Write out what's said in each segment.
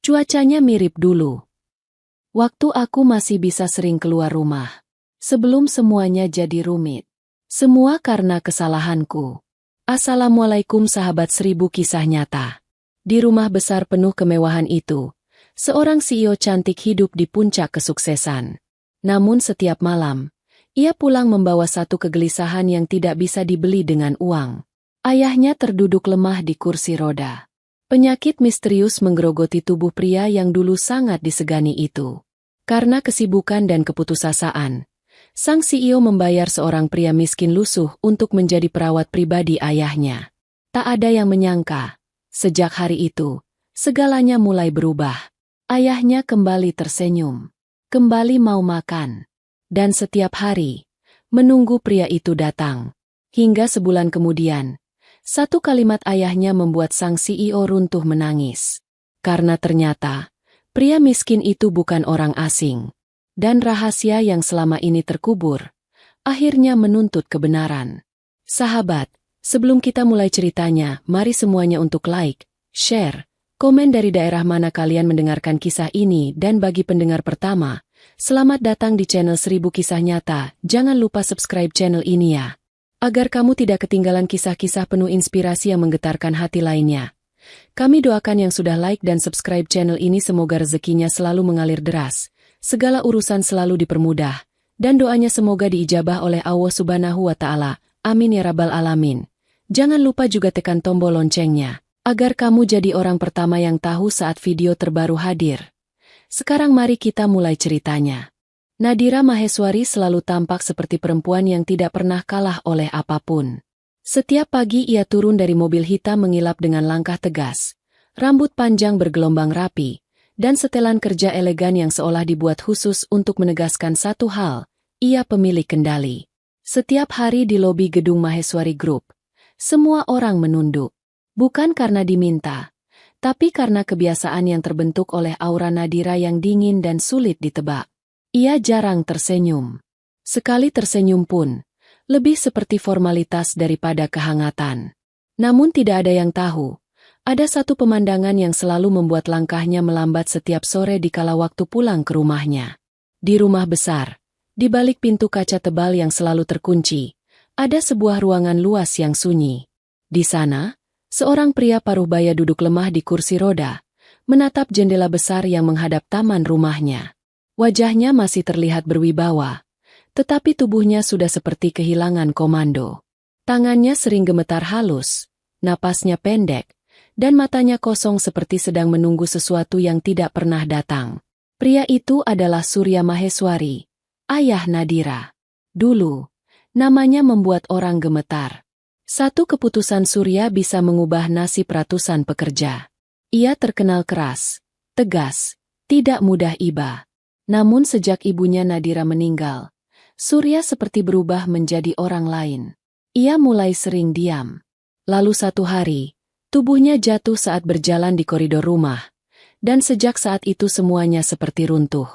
Cuacanya mirip dulu. Waktu aku masih bisa sering keluar rumah. Sebelum semuanya jadi rumit. Semua karena kesalahanku. Assalamualaikum sahabat 1000 kisah nyata. Di rumah besar penuh kemewahan itu, seorang CEO cantik hidup di puncak kesuksesan. Namun setiap malam, ia pulang membawa satu kegelisahan yang tidak bisa dibeli dengan uang. Ayahnya terduduk lemah di kursi roda. Penyakit misterius menggerogoti tubuh pria yang dulu sangat disegani itu. Karena kesibukan dan keputusasaan, sang CEO membayar seorang pria miskin lusuh untuk menjadi perawat pribadi ayahnya. Tak ada yang menyangka, sejak hari itu, segalanya mulai berubah. Ayahnya kembali tersenyum, kembali mau makan, dan setiap hari, menunggu pria itu datang. Hingga sebulan kemudian, satu kalimat ayahnya membuat sang CEO runtuh menangis. Karena ternyata, pria miskin itu bukan orang asing. Dan rahasia yang selama ini terkubur, akhirnya menuntut kebenaran. Sahabat, sebelum kita mulai ceritanya, mari semuanya untuk like, share, komen dari daerah mana kalian mendengarkan kisah ini dan bagi pendengar pertama, selamat datang di channel 1000 Kisah Nyata, jangan lupa subscribe channel ini ya. Agar kamu tidak ketinggalan kisah-kisah penuh inspirasi yang menggetarkan hati lainnya. Kami doakan yang sudah like dan subscribe channel ini semoga rezekinya selalu mengalir deras. Segala urusan selalu dipermudah, dan doanya semoga diijabah oleh Allah Subhanahu wa Ta'ala. Amin ya Rabbal Alamin. Jangan lupa juga tekan tombol loncengnya, agar kamu jadi orang pertama yang tahu saat video terbaru hadir. Sekarang mari kita mulai ceritanya. Nadira Maheswari selalu tampak seperti perempuan yang tidak pernah kalah oleh apapun. Setiap pagi ia turun dari mobil hitam mengilap dengan langkah tegas, rambut panjang bergelombang rapi, dan setelan kerja elegan yang seolah dibuat khusus untuk menegaskan satu hal, ia pemilik kendali. Setiap hari di lobi gedung Maheswari Group, semua orang menunduk. Bukan karena diminta, tapi karena kebiasaan yang terbentuk oleh aura Nadira yang dingin dan sulit ditebak. Ia jarang tersenyum. Sekali tersenyum pun, lebih seperti formalitas daripada kehangatan. Namun tidak ada yang tahu. Ada satu pemandangan yang selalu membuat langkahnya melambat setiap sore dikala waktu pulang ke rumahnya. Di rumah besar, di balik pintu kaca tebal yang selalu terkunci, ada sebuah ruangan luas yang sunyi. Di sana, seorang pria paruh-baya duduk lemah di kursi roda, menatap jendela besar yang menghadap taman rumahnya. Wajahnya masih terlihat berwibawa, tetapi tubuhnya sudah seperti kehilangan komando. Tangannya sering gemetar halus, napasnya pendek, dan matanya kosong seperti sedang menunggu sesuatu yang tidak pernah datang. Pria itu adalah Surya Maheswari, ayah Nadira. Dulu, namanya membuat orang gemetar. Satu keputusan Surya bisa mengubah nasib ratusan pekerja. Ia terkenal keras, tegas, tidak mudah iba. Namun sejak ibunya Nadira meninggal, Surya seperti berubah menjadi orang lain. Ia mulai sering diam. Lalu satu hari, tubuhnya jatuh saat berjalan di koridor rumah, dan sejak saat itu semuanya seperti runtuh.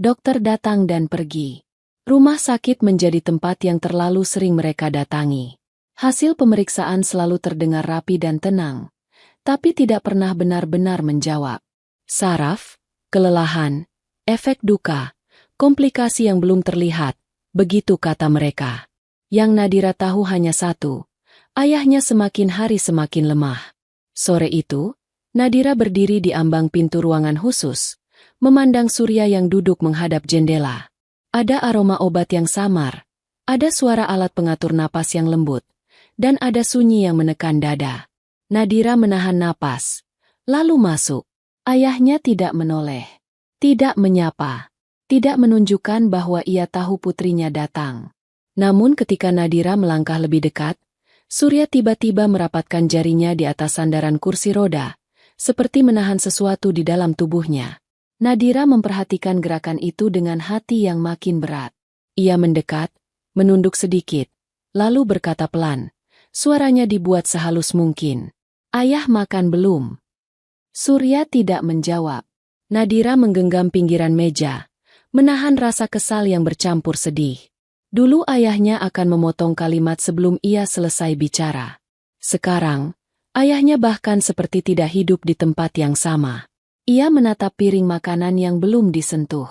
Dokter datang dan pergi. Rumah sakit menjadi tempat yang terlalu sering mereka datangi. Hasil pemeriksaan selalu terdengar rapi dan tenang, tapi tidak pernah benar-benar menjawab. Saraf, kelelahan, efek duka, komplikasi yang belum terlihat, begitu kata mereka. Yang Nadira tahu hanya satu, ayahnya semakin hari semakin lemah. Sore itu, Nadira berdiri di ambang pintu ruangan khusus, memandang Surya yang duduk menghadap jendela. Ada aroma obat yang samar, ada suara alat pengatur napas yang lembut, dan ada sunyi yang menekan dada. Nadira menahan napas, lalu masuk. Ayahnya tidak menoleh, tidak menyapa, tidak menunjukkan bahwa ia tahu putrinya datang. Namun ketika Nadira melangkah lebih dekat, Surya tiba-tiba merapatkan jarinya di atas sandaran kursi roda, seperti menahan sesuatu di dalam tubuhnya. Nadira memperhatikan gerakan itu dengan hati yang makin berat. Ia mendekat, menunduk sedikit, lalu berkata pelan. Suaranya dibuat sehalus mungkin. "Ayah makan belum?" Surya tidak menjawab. Nadira menggenggam pinggiran meja, menahan rasa kesal yang bercampur sedih. Dulu ayahnya akan memotong kalimat sebelum ia selesai bicara. Sekarang, ayahnya bahkan seperti tidak hidup di tempat yang sama. Ia menatap piring makanan yang belum disentuh.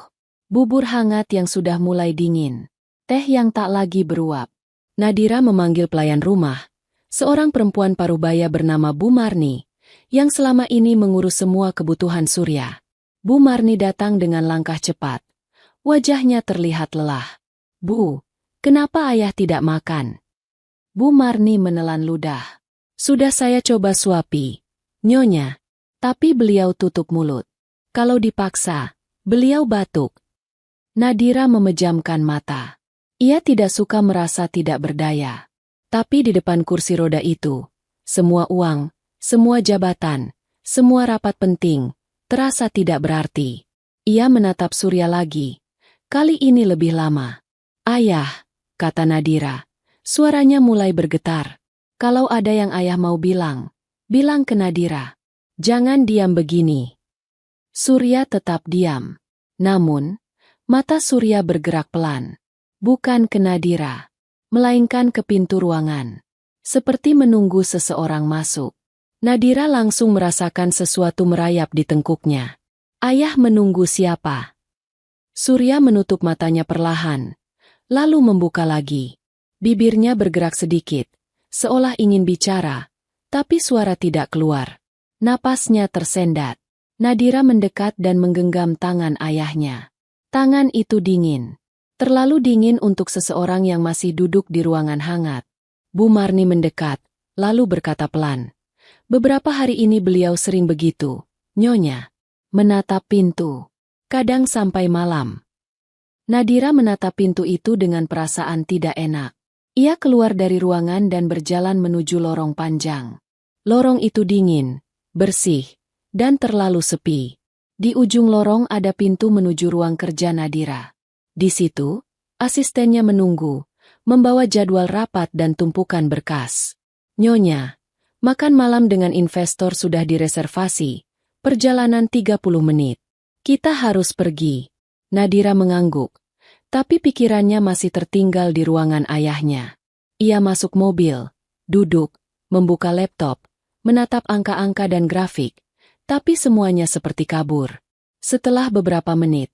Bubur hangat yang sudah mulai dingin. Teh yang tak lagi beruap. Nadira memanggil pelayan rumah, seorang perempuan parubaya bernama Bu Marni, yang selama ini mengurus semua kebutuhan Surya. Bu Marni datang dengan langkah cepat. Wajahnya terlihat lelah. Bu, kenapa ayah tidak makan? Bu Marni menelan ludah. Sudah saya coba suapi, Nyonya. Tapi beliau tutup mulut. Kalau dipaksa, beliau batuk. Nadira memejamkan mata. Ia tidak suka merasa tidak berdaya. Tapi di depan kursi roda itu, semua uang, semua jabatan, semua rapat penting, terasa tidak berarti. Ia menatap Surya lagi. Kali ini lebih lama. Ayah, kata Nadira. Suaranya mulai bergetar. Kalau ada yang ayah mau bilang, bilang ke Nadira. Jangan diam begini. Surya tetap diam. Namun, mata Surya bergerak pelan. Bukan ke Nadira, melainkan ke pintu ruangan. Seperti menunggu seseorang masuk. Nadira langsung merasakan sesuatu merayap di tengkuknya. Ayah menunggu siapa? Surya menutup matanya perlahan, lalu membuka lagi. Bibirnya bergerak sedikit, seolah ingin bicara, tapi suara tidak keluar. Napasnya tersendat. Nadira mendekat dan menggenggam tangan ayahnya. Tangan itu dingin. Terlalu dingin untuk seseorang yang masih duduk di ruangan hangat. Bu Marni mendekat, lalu berkata pelan. Beberapa hari ini beliau sering begitu, Nyonya. Menatap pintu. Kadang sampai malam. Nadira menatap pintu itu dengan perasaan tidak enak. Ia keluar dari ruangan dan berjalan menuju lorong panjang. Lorong itu dingin, bersih, dan terlalu sepi. Di ujung lorong ada pintu menuju ruang kerja Nadira. Di situ, asistennya menunggu, membawa jadwal rapat dan tumpukan berkas. Nyonya, makan malam dengan investor sudah direservasi, perjalanan 30 menit. Kita harus pergi. Nadira mengangguk, tapi pikirannya masih tertinggal di ruangan ayahnya. Ia masuk mobil, duduk, membuka laptop, menatap angka-angka dan grafik, tapi semuanya seperti kabur. Setelah beberapa menit,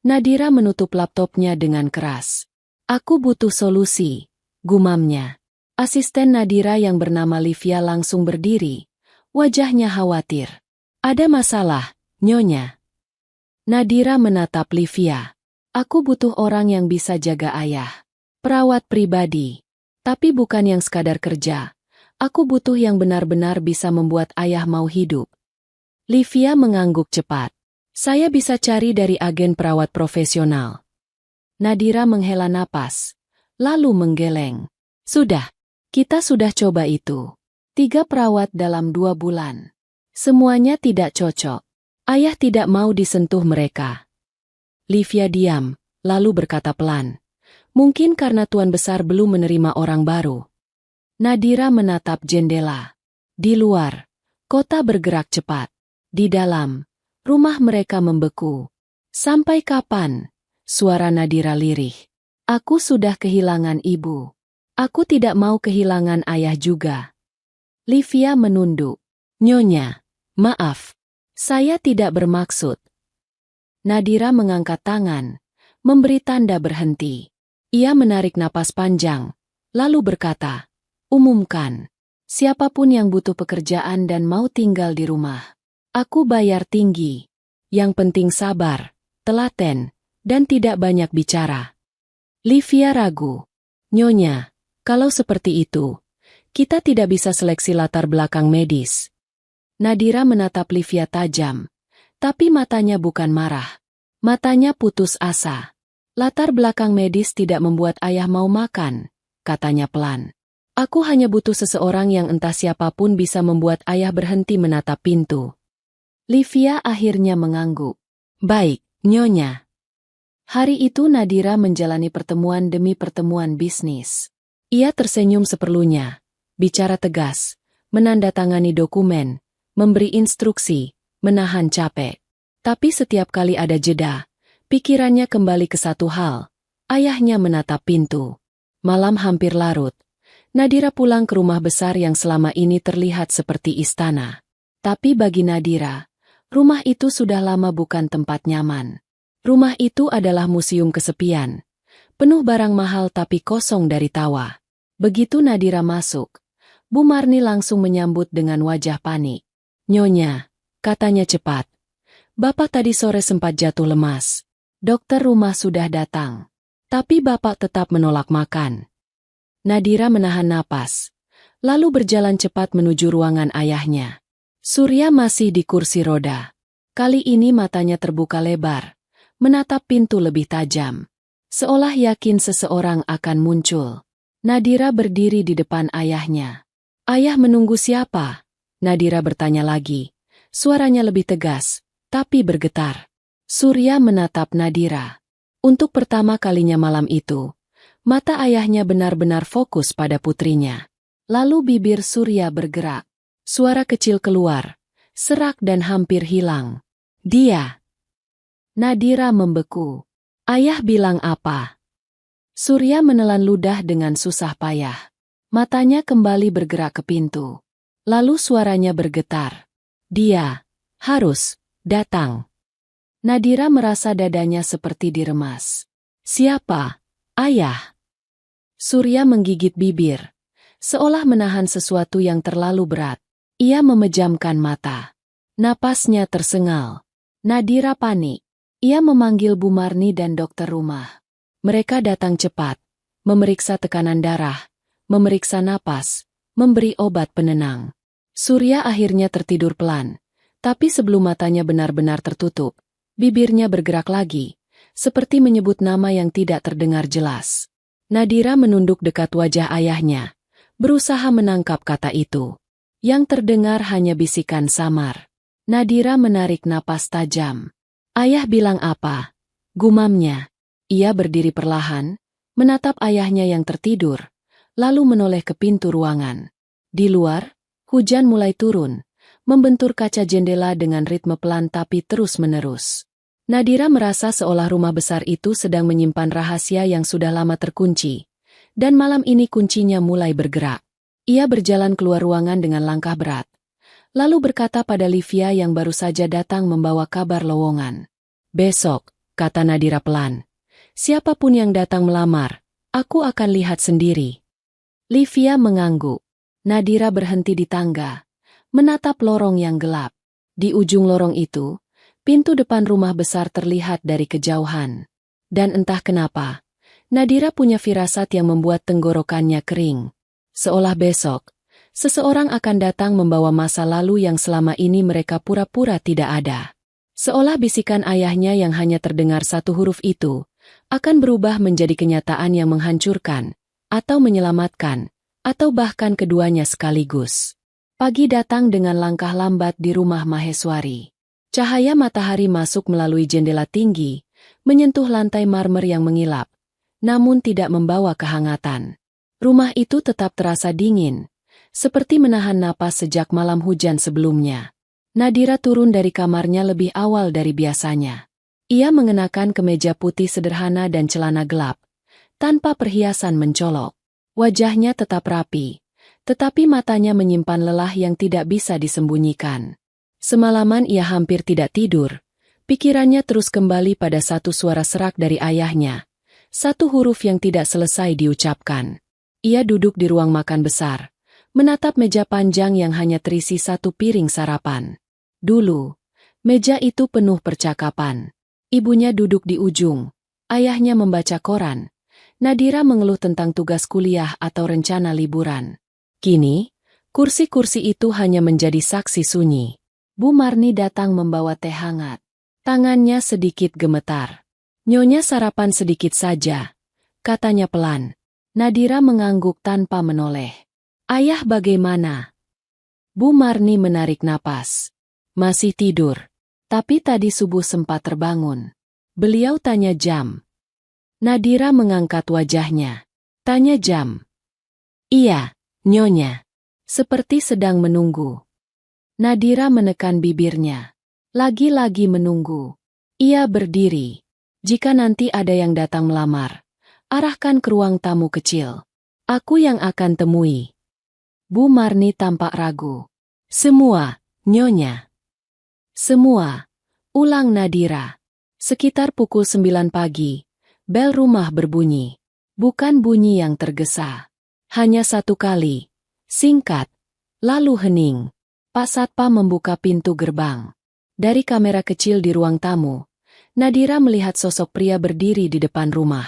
Nadira menutup laptopnya dengan keras. Aku butuh solusi, gumamnya. Asisten Nadira yang bernama Livia langsung berdiri, wajahnya khawatir. Ada masalah, Nyonya. Nadira menatap Livia. Aku butuh orang yang bisa jaga ayah. Perawat pribadi. Tapi bukan yang sekadar kerja. Aku butuh yang benar-benar bisa membuat ayah mau hidup. Livia mengangguk cepat. Saya bisa cari dari agen perawat profesional. Nadira menghela napas, lalu menggeleng. Sudah, kita sudah coba itu. 3 perawat dalam 2 bulan. Semuanya tidak cocok. Ayah tidak mau disentuh mereka. Livia diam, lalu berkata pelan. Mungkin karena Tuan Besar belum menerima orang baru. Nadira menatap jendela. Di luar, kota bergerak cepat. Di dalam, rumah mereka membeku. Sampai kapan? Suara Nadira lirih. Aku sudah kehilangan ibu. Aku tidak mau kehilangan ayah juga. Livia menunduk. Nyonya, maaf. Saya tidak bermaksud. Nadira mengangkat tangan, memberi tanda berhenti. Ia menarik napas panjang, lalu berkata, umumkan. Siapapun yang butuh pekerjaan dan mau tinggal di rumah. Aku bayar tinggi. Yang penting sabar, telaten, dan tidak banyak bicara. Livia ragu. Nyonya, kalau seperti itu, kita tidak bisa seleksi latar belakang medis. Nadira menatap Livia tajam, tapi matanya bukan marah. Matanya putus asa. Latar belakang medis tidak membuat ayah mau makan, katanya pelan. Aku hanya butuh seseorang yang entah siapapun bisa membuat ayah berhenti menatap pintu. Livia akhirnya mengangguk. Baik, Nyonya. Hari itu Nadira menjalani pertemuan demi pertemuan bisnis. Ia tersenyum seperlunya, bicara tegas, menandatangani dokumen, memberi instruksi, menahan capek. Tapi setiap kali ada jeda, pikirannya kembali ke satu hal. Ayahnya menatap pintu. Malam hampir larut. Nadira pulang ke rumah besar yang selama ini terlihat seperti istana. Tapi bagi Nadira, Rumah itu sudah lama bukan tempat nyaman. Rumah itu adalah museum kesepian. Penuh barang mahal tapi kosong dari tawa. Begitu Nadira masuk, Bu Marni langsung menyambut dengan wajah panik. "Nyonya," katanya cepat. "Bapak tadi sore sempat jatuh lemas. Dokter rumah sudah datang. Tapi Bapak tetap menolak makan." Nadira menahan napas, lalu berjalan cepat menuju ruangan ayahnya. Surya masih di kursi roda. Kali ini matanya terbuka lebar, menatap pintu lebih tajam. Seolah yakin seseorang akan muncul. Nadira berdiri di depan ayahnya. "Ayah menunggu siapa?" Nadira bertanya lagi. Suaranya lebih tegas, tapi bergetar. Surya menatap Nadira. Untuk pertama kalinya malam itu, mata ayahnya benar-benar fokus pada putrinya. Lalu bibir Surya bergerak. Suara kecil keluar, serak dan hampir hilang. "Dia." Nadira membeku. "Ayah bilang apa?" Surya menelan ludah dengan susah payah. Matanya kembali bergerak ke pintu. Lalu suaranya bergetar. "Dia harus datang." Nadira merasa dadanya seperti diremas. "Siapa? Ayah?" Surya menggigit bibir, seolah menahan sesuatu yang terlalu berat. Ia memejamkan mata. Napasnya tersengal. Nadira panik. Ia memanggil Bu Marni dan dokter rumah. Mereka datang cepat, memeriksa tekanan darah, memeriksa napas, memberi obat penenang. Surya akhirnya tertidur pelan, tapi sebelum matanya benar-benar tertutup, bibirnya bergerak lagi, seperti menyebut nama yang tidak terdengar jelas. Nadira menunduk dekat wajah ayahnya, berusaha menangkap kata itu. Yang terdengar hanya bisikan samar. Nadira menarik napas tajam. "Ayah bilang apa?" gumamnya. Ia berdiri perlahan, menatap ayahnya yang tertidur, lalu menoleh ke pintu ruangan. Di luar, hujan mulai turun, membentur kaca jendela dengan ritme pelan tapi terus-menerus. Nadira merasa seolah rumah besar itu sedang menyimpan rahasia yang sudah lama terkunci, dan malam ini kuncinya mulai bergerak. Ia berjalan keluar ruangan dengan langkah berat, lalu berkata pada Livia yang baru saja datang membawa kabar lowongan. "Besok," kata Nadira pelan, "siapapun yang datang melamar, aku akan lihat sendiri." Livia mengangguk. Nadira berhenti di tangga, menatap lorong yang gelap. Di ujung lorong itu, pintu depan rumah besar terlihat dari kejauhan. Dan entah kenapa, Nadira punya firasat yang membuat tenggorokannya kering. Seolah besok, seseorang akan datang membawa masa lalu yang selama ini mereka pura-pura tidak ada. Seolah bisikan ayahnya yang hanya terdengar satu huruf itu, akan berubah menjadi kenyataan yang menghancurkan, atau menyelamatkan, atau bahkan keduanya sekaligus. Pagi datang dengan langkah lambat di rumah Maheswari. Cahaya matahari masuk melalui jendela tinggi, menyentuh lantai marmer yang mengilap, namun tidak membawa kehangatan. Rumah itu tetap terasa dingin, seperti menahan napas sejak malam hujan sebelumnya. Nadira turun dari kamarnya lebih awal dari biasanya. Ia mengenakan kemeja putih sederhana dan celana gelap, tanpa perhiasan mencolok. Wajahnya tetap rapi, tetapi matanya menyimpan lelah yang tidak bisa disembunyikan. Semalaman ia hampir tidak tidur, pikirannya terus kembali pada satu suara serak dari ayahnya, satu huruf yang tidak selesai diucapkan. Ia duduk di ruang makan besar, menatap meja panjang yang hanya terisi satu piring sarapan. Dulu, meja itu penuh percakapan. Ibunya duduk di ujung, ayahnya membaca koran, Nadira mengeluh tentang tugas kuliah atau rencana liburan. Kini, kursi-kursi itu hanya menjadi saksi sunyi. Bu Marni datang membawa teh hangat. Tangannya sedikit gemetar. "Nyonya sarapan sedikit saja," katanya pelan. Nadira mengangguk tanpa menoleh. "Ayah bagaimana?" Bu Marni menarik napas. "Masih tidur. Tapi tadi subuh sempat terbangun." Beliau tanya jam. Nadira mengangkat wajahnya. "Tanya jam?" "Iya, Nyonya." Seperti sedang menunggu. Nadira menekan bibirnya. Lagi-lagi menunggu. Ia berdiri. "Jika nanti ada yang datang melamar, arahkan ke ruang tamu kecil. Aku yang akan temui." Bu Marni tampak ragu. "Semua, Nyonya." Semua. Ulang Nadira. Sekitar pukul 9 pagi, bel rumah berbunyi. Bukan bunyi yang tergesa. Hanya satu kali. Singkat. Lalu hening. Pak Satpam membuka pintu gerbang. Dari kamera kecil di ruang tamu, Nadira melihat sosok pria berdiri di depan rumah.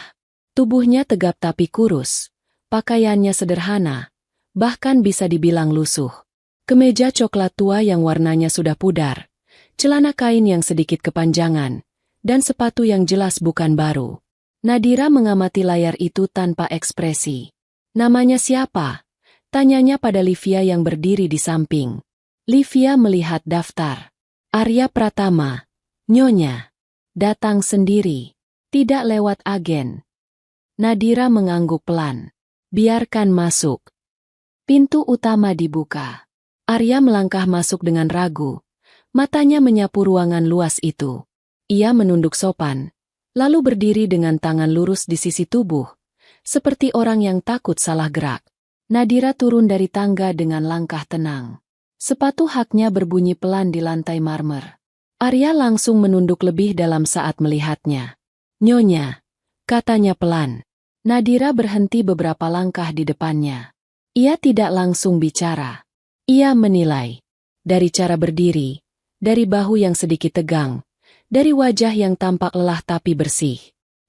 Tubuhnya tegap tapi kurus. Pakaiannya sederhana, bahkan bisa dibilang lusuh. Kemeja coklat tua yang warnanya sudah pudar, celana kain yang sedikit kepanjangan, dan sepatu yang jelas bukan baru. Nadira mengamati layar itu tanpa ekspresi. Namanya siapa? Tanyanya pada Livia yang berdiri di samping. Livia melihat daftar. Arya Pratama. Nyonya. Datang sendiri. Tidak lewat agen. Nadira mengangguk pelan. Biarkan masuk. Pintu utama dibuka. Arya melangkah masuk dengan ragu. Matanya menyapu ruangan luas itu. Ia menunduk sopan, lalu berdiri dengan tangan lurus di sisi tubuh, seperti orang yang takut salah gerak. Nadira turun dari tangga dengan langkah tenang. Sepatu haknya berbunyi pelan di lantai marmer. Arya langsung menunduk lebih dalam saat melihatnya. Nyonya, katanya pelan. Nadira berhenti beberapa langkah di depannya. Ia tidak langsung bicara. Ia menilai. Dari cara berdiri, dari bahu yang sedikit tegang, dari wajah yang tampak lelah tapi bersih.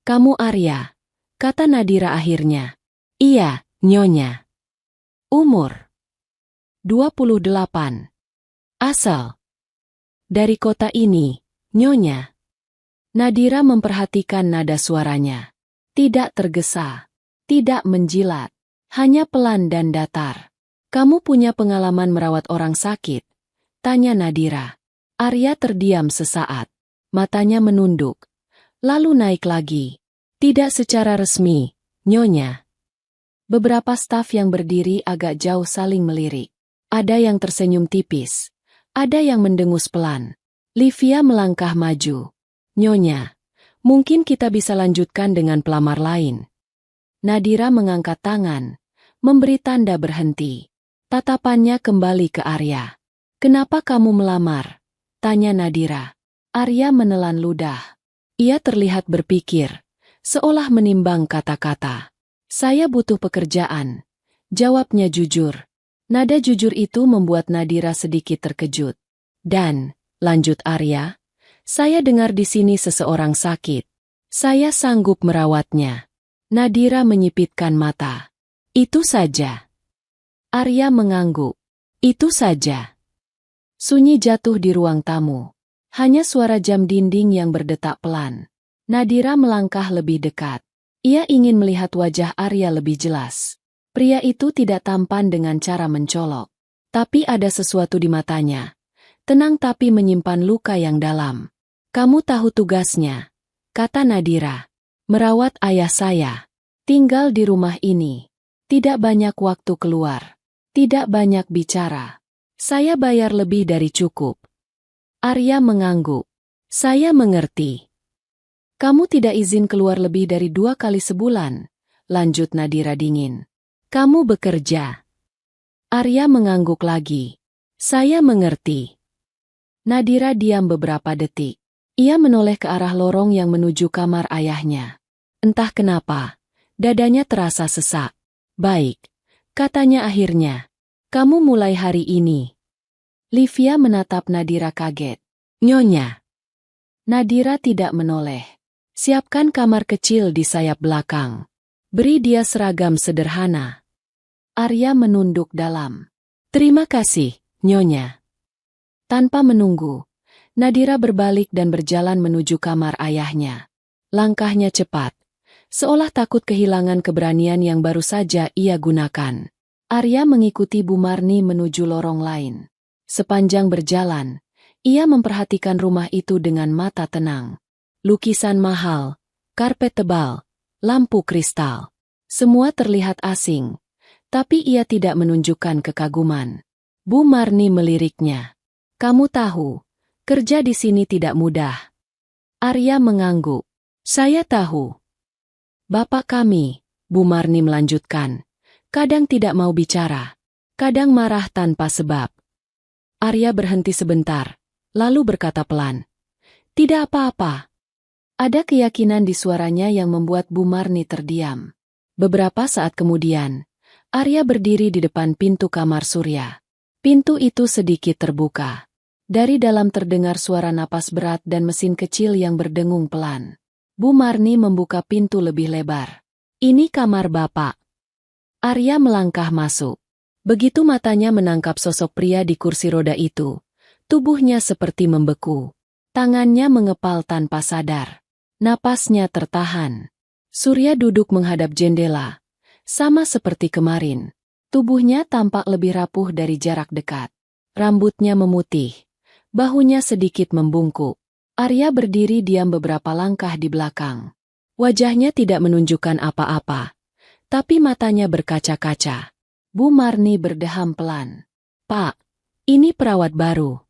Kamu Arya, kata Nadira akhirnya. Iya, Nyonya. Umur 28. Asal dari kota ini, Nyonya. Nadira memperhatikan nada suaranya. Tidak tergesa, tidak menjilat, hanya pelan dan datar. Kamu punya pengalaman merawat orang sakit? Tanya Nadira. Arya terdiam sesaat. Matanya menunduk. Lalu naik lagi. Tidak secara resmi, Nyonya. Beberapa staf yang berdiri agak jauh saling melirik. Ada yang tersenyum tipis. Ada yang mendengus pelan. Livia melangkah maju. Nyonya. Mungkin kita bisa lanjutkan dengan pelamar lain. Nadira mengangkat tangan, memberi tanda berhenti. Tatapannya kembali ke Arya. Kenapa kamu melamar? Tanya Nadira. Arya menelan ludah. Ia terlihat berpikir, seolah menimbang kata-kata. Saya butuh pekerjaan. Jawabnya jujur. Nada jujur itu membuat Nadira sedikit terkejut. Dan, lanjut Arya, saya dengar di sini seseorang sakit. Saya sanggup merawatnya. Nadira menyipitkan mata. Itu saja. Arya mengangguk. Itu saja. Sunyi jatuh di ruang tamu. Hanya suara jam dinding yang berdetak pelan. Nadira melangkah lebih dekat. Ia ingin melihat wajah Arya lebih jelas. Pria itu tidak tampan dengan cara mencolok. Tapi ada sesuatu di matanya. Tenang tapi menyimpan luka yang dalam. Kamu tahu tugasnya, kata Nadira. Merawat ayah saya. Tinggal di rumah ini. Tidak banyak waktu keluar. Tidak banyak bicara. Saya bayar lebih dari cukup. Arya mengangguk. Saya mengerti. Kamu tidak izin keluar lebih dari 2 kali sebulan, lanjut Nadira dingin. Kamu bekerja. Arya mengangguk lagi. Saya mengerti. Nadira diam beberapa detik. Ia menoleh ke arah lorong yang menuju kamar ayahnya. Entah kenapa, dadanya terasa sesak. Baik, katanya akhirnya. Kamu mulai hari ini. Livia menatap Nadira kaget. Nyonya. Nadira tidak menoleh. Siapkan kamar kecil di sayap belakang. Beri dia seragam sederhana. Arya menunduk dalam. Terima kasih, Nyonya. Tanpa menunggu, Nadira berbalik dan berjalan menuju kamar ayahnya. Langkahnya cepat, seolah takut kehilangan keberanian yang baru saja ia gunakan. Arya mengikuti Bu Marni menuju lorong lain. Sepanjang berjalan, ia memperhatikan rumah itu dengan mata tenang. Lukisan mahal, karpet tebal, lampu kristal. Semua terlihat asing, tapi ia tidak menunjukkan kekaguman. Bu Marni meliriknya. Kamu tahu, kerja di sini tidak mudah. Arya mengangguk. Saya tahu. Bapak kami, Bu Marni melanjutkan, kadang tidak mau bicara, kadang marah tanpa sebab. Arya berhenti sebentar, lalu berkata pelan, "Tidak apa-apa." Ada keyakinan di suaranya yang membuat Bu Marni terdiam. Beberapa saat kemudian, Arya berdiri di depan pintu kamar Surya. Pintu itu sedikit terbuka. Dari dalam terdengar suara napas berat dan mesin kecil yang berdengung pelan. Bu Marni membuka pintu lebih lebar. "Ini kamar Bapak." Arya melangkah masuk. Begitu matanya menangkap sosok pria di kursi roda itu, tubuhnya seperti membeku. Tangannya mengepal tanpa sadar. Napasnya tertahan. Surya duduk menghadap jendela. Sama seperti kemarin. Tubuhnya tampak lebih rapuh dari jarak dekat. Rambutnya memutih. Bahunya sedikit membungkuk. Arya berdiri diam beberapa langkah di belakang. Wajahnya tidak menunjukkan apa-apa. Tapi matanya berkaca-kaca. Bu Marni berdeham pelan. "Pak, ini perawat baru."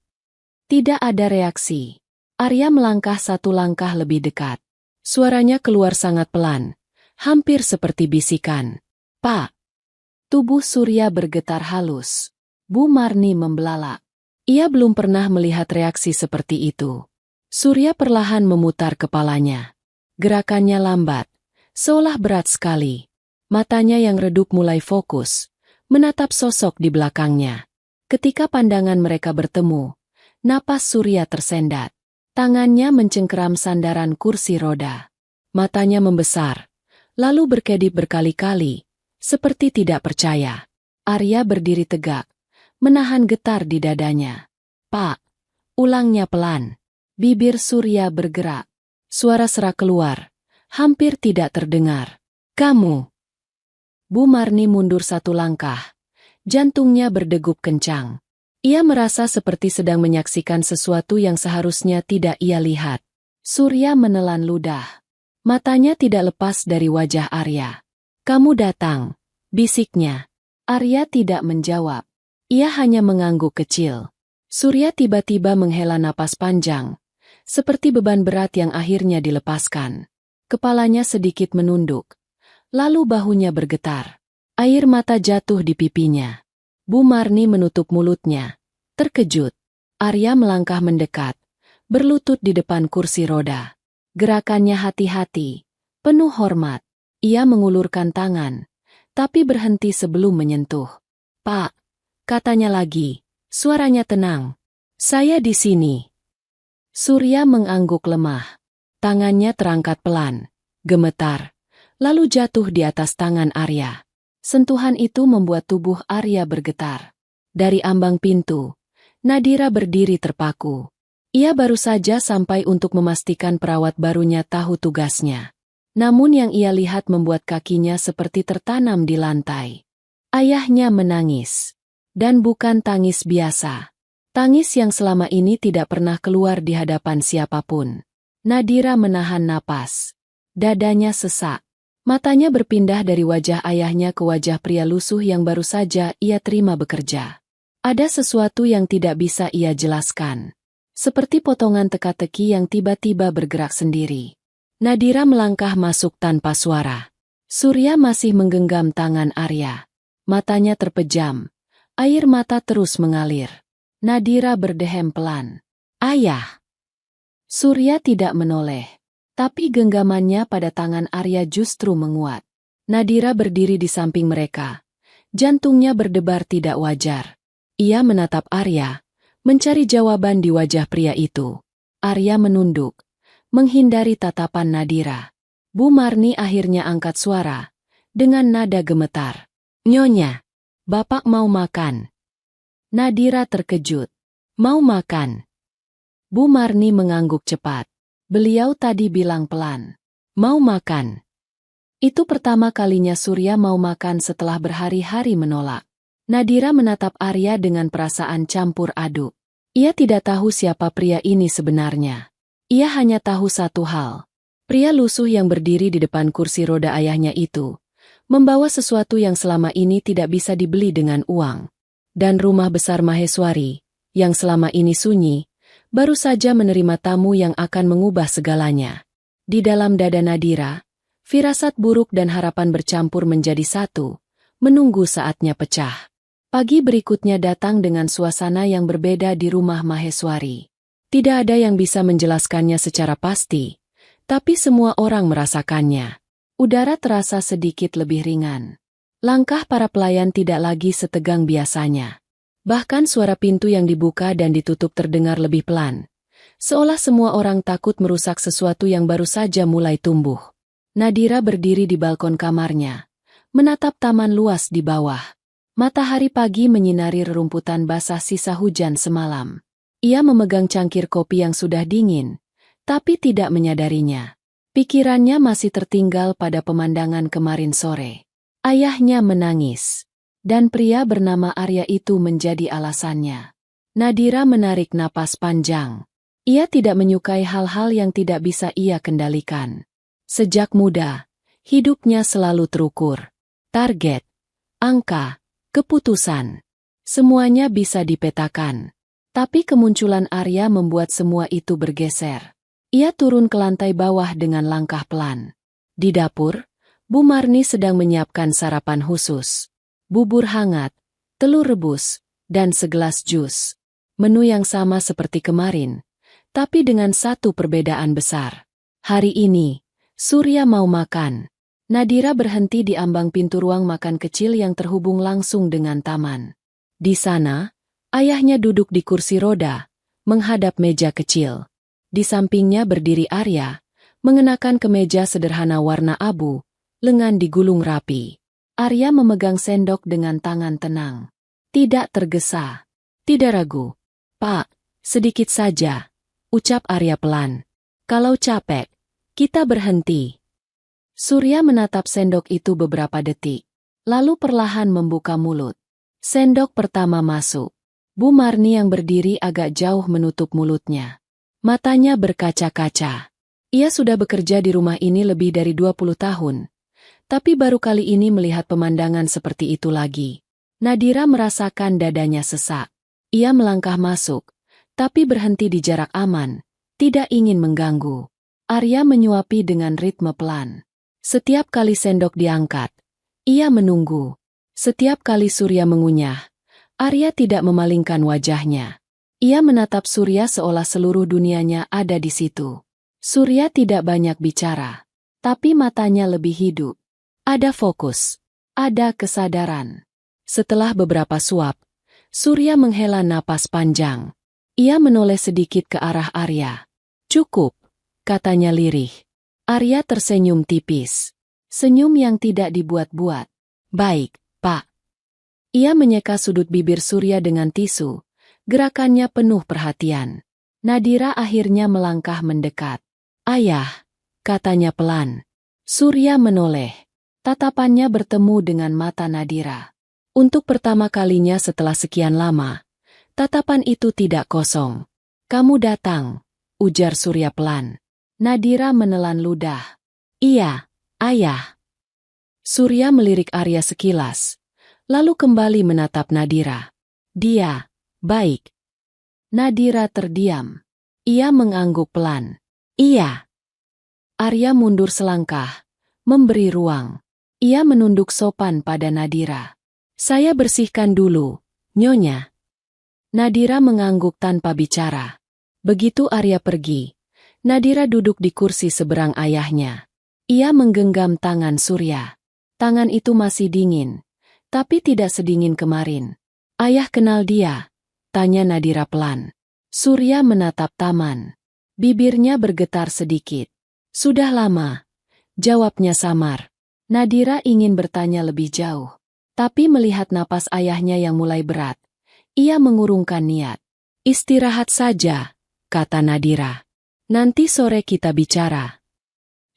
Tidak ada reaksi. Arya melangkah satu langkah lebih dekat. Suaranya keluar sangat pelan, hampir seperti bisikan. "Pak." Tubuh Surya bergetar halus. Bu Marni membelalak. Ia belum pernah melihat reaksi seperti itu. Surya perlahan memutar kepalanya. Gerakannya lambat, seolah berat sekali. Matanya yang redup mulai fokus, menatap sosok di belakangnya. Ketika pandangan mereka bertemu, napas Surya tersendat. Tangannya mencengkeram sandaran kursi roda. Matanya membesar, lalu berkedip berkali-kali, seperti tidak percaya. Arya berdiri tegak, menahan getar di dadanya. "Pak," ulangnya pelan. Bibir Surya bergerak. Suara serak keluar, hampir tidak terdengar. "Kamu." Bu Marni mundur satu langkah. Jantungnya berdegup kencang. Ia merasa seperti sedang menyaksikan sesuatu yang seharusnya tidak ia lihat. Surya menelan ludah. Matanya tidak lepas dari wajah Arya. "Kamu datang," bisiknya. Arya tidak menjawab. Ia hanya mengangguk kecil. Surya tiba-tiba menghela napas panjang, seperti beban berat yang akhirnya dilepaskan. Kepalanya sedikit menunduk, lalu bahunya bergetar. Air mata jatuh di pipinya. Bu Marni menutup mulutnya. Terkejut. Arya melangkah mendekat, berlutut di depan kursi roda. Gerakannya hati-hati, penuh hormat. Ia mengulurkan tangan, tapi berhenti sebelum menyentuh. "Pak," katanya lagi, suaranya tenang. "Saya di sini." Surya mengangguk lemah. Tangannya terangkat pelan, gemetar, lalu jatuh di atas tangan Arya. Sentuhan itu membuat tubuh Arya bergetar. Dari ambang pintu, Nadira berdiri terpaku. Ia baru saja sampai untuk memastikan perawat barunya tahu tugasnya. Namun yang ia lihat membuat kakinya seperti tertanam di lantai. Ayahnya menangis. Dan bukan tangis biasa. Tangis yang selama ini tidak pernah keluar di hadapan siapapun. Nadira menahan napas. Dadanya sesak. Matanya berpindah dari wajah ayahnya ke wajah pria lusuh yang baru saja ia terima bekerja. Ada sesuatu yang tidak bisa ia jelaskan. Seperti potongan teka-teki yang tiba-tiba bergerak sendiri. Nadira melangkah masuk tanpa suara. Surya masih menggenggam tangan Arya. Matanya terpejam. Air mata terus mengalir. Nadira berdehem pelan. "Ayah." Surya tidak menoleh. Tapi genggamannya pada tangan Arya justru menguat. Nadira berdiri di samping mereka. Jantungnya berdebar tidak wajar. Ia menatap Arya, mencari jawaban di wajah pria itu. Arya menunduk, menghindari tatapan Nadira. Bu Marni akhirnya angkat suara, dengan nada gemetar. "Nyonya, Bapak mau makan." Nadira terkejut. "Mau makan?" Bu Marni mengangguk cepat. Beliau tadi bilang pelan, "Mau makan." Itu pertama kalinya Surya mau makan setelah berhari-hari menolak. Nadira menatap Arya dengan perasaan campur aduk. Ia tidak tahu siapa pria ini sebenarnya. Ia hanya tahu satu hal. Pria lusuh yang berdiri di depan kursi roda ayahnya itu, membawa sesuatu yang selama ini tidak bisa dibeli dengan uang. Dan rumah besar Maheswari, yang selama ini sunyi, baru saja menerima tamu yang akan mengubah segalanya. Di dalam dada Nadira, firasat buruk dan harapan bercampur menjadi satu, menunggu saatnya pecah. Pagi berikutnya datang dengan suasana yang berbeda di rumah Maheswari. Tidak ada yang bisa menjelaskannya secara pasti, tapi semua orang merasakannya. Udara terasa sedikit lebih ringan. Langkah para pelayan tidak lagi setegang biasanya. Bahkan suara pintu yang dibuka dan ditutup terdengar lebih pelan. Seolah semua orang takut merusak sesuatu yang baru saja mulai tumbuh. Nadira berdiri di balkon kamarnya, menatap taman luas di bawah. Matahari pagi menyinari rerumputan basah sisa hujan semalam. Ia memegang cangkir kopi yang sudah dingin, tapi tidak menyadarinya. Pikirannya masih tertinggal pada pemandangan kemarin sore. Ayahnya menangis, dan pria bernama Arya itu menjadi alasannya. Nadira menarik napas panjang. Ia tidak menyukai hal-hal yang tidak bisa ia kendalikan. Sejak muda, hidupnya selalu terukur. Target, angka, keputusan. Semuanya bisa dipetakan. Tapi kemunculan Arya membuat semua itu bergeser. Ia turun ke lantai bawah dengan langkah pelan. Di dapur, Bu Marni sedang menyiapkan sarapan khusus. Bubur hangat, telur rebus, dan segelas jus. Menu yang sama seperti kemarin, tapi dengan satu perbedaan besar. Hari ini, Surya mau makan. Nadira berhenti di ambang pintu ruang makan kecil yang terhubung langsung dengan taman. Di sana, ayahnya duduk di kursi roda, menghadap meja kecil. Di sampingnya berdiri Arya, mengenakan kemeja sederhana warna abu, lengan digulung rapi. Arya memegang sendok dengan tangan tenang. Tidak tergesa, tidak ragu. "Pak, sedikit saja," ucap Arya pelan. "Kalau capek, kita berhenti." Surya menatap sendok itu beberapa detik, lalu perlahan membuka mulut. Sendok pertama masuk. Bu Marni yang berdiri agak jauh menutup mulutnya. Matanya berkaca-kaca. Ia sudah bekerja di rumah ini lebih dari 20 tahun. Tapi baru kali ini melihat pemandangan seperti itu lagi. Nadira merasakan dadanya sesak. Ia melangkah masuk, tapi berhenti di jarak aman, tidak ingin mengganggu. Arya menyuapi dengan ritme pelan. Setiap kali sendok diangkat, ia menunggu. Setiap kali Surya mengunyah, Arya tidak memalingkan wajahnya. Ia menatap Surya seolah seluruh dunianya ada di situ. Surya tidak banyak bicara, tapi matanya lebih hidup. Ada fokus, ada kesadaran. Setelah beberapa suap, Surya menghela napas panjang. Ia menoleh sedikit ke arah Arya. "Cukup," katanya lirih. Arya tersenyum tipis. Senyum yang tidak dibuat-buat. "Baik, Pak." Ia menyeka sudut bibir Surya dengan tisu. Gerakannya penuh perhatian. Nadira akhirnya melangkah mendekat. "Ayah," katanya pelan. Surya menoleh. Tatapannya bertemu dengan mata Nadira. Untuk pertama kalinya setelah sekian lama, tatapan itu tidak kosong. "Kamu datang," ujar Surya pelan. Nadira menelan ludah. "Iya, Ayah." Surya melirik Arya sekilas, lalu kembali menatap Nadira. "Dia baik." Nadira terdiam. Ia mengangguk pelan. "Iya." Arya mundur selangkah, memberi ruang. Ia menunduk sopan pada Nadira. "Saya bersihkan dulu, Nyonya." Nadira mengangguk tanpa bicara. Begitu Arya pergi, Nadira duduk di kursi seberang ayahnya. Ia menggenggam tangan Surya. Tangan itu masih dingin, tapi tidak sedingin kemarin. "Ayah kenal dia?" tanya Nadira pelan. Surya menatap taman. Bibirnya bergetar sedikit. "Sudah lama," jawabnya samar. Nadira ingin bertanya lebih jauh. Tapi melihat napas ayahnya yang mulai berat, ia mengurungkan niat. "Istirahat saja," kata Nadira. "Nanti sore kita bicara."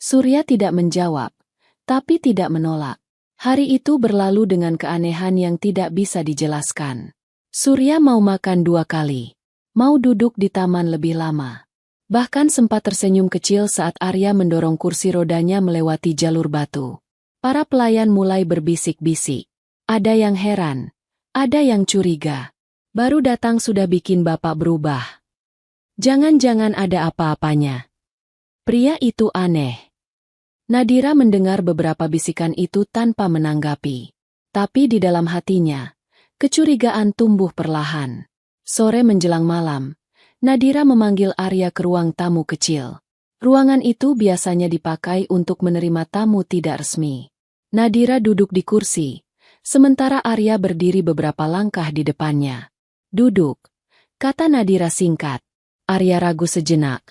Surya tidak menjawab, tapi tidak menolak. Hari itu berlalu dengan keanehan yang tidak bisa dijelaskan. Surya mau makan 2 kali. Mau duduk di taman lebih lama. Bahkan sempat tersenyum kecil saat Arya mendorong kursi rodanya melewati jalur batu. Para pelayan mulai berbisik-bisik. Ada yang heran, ada yang curiga. Baru datang sudah bikin bapak berubah. Jangan-jangan ada apa-apanya. Pria itu aneh. Nadira mendengar beberapa bisikan itu tanpa menanggapi. Tapi di dalam hatinya, kecurigaan tumbuh perlahan. Sore menjelang malam, Nadira memanggil Arya ke ruang tamu kecil. Ruangan itu biasanya dipakai untuk menerima tamu tidak resmi. Nadira duduk di kursi, sementara Arya berdiri beberapa langkah di depannya. "Duduk," kata Nadira singkat. Arya ragu sejenak,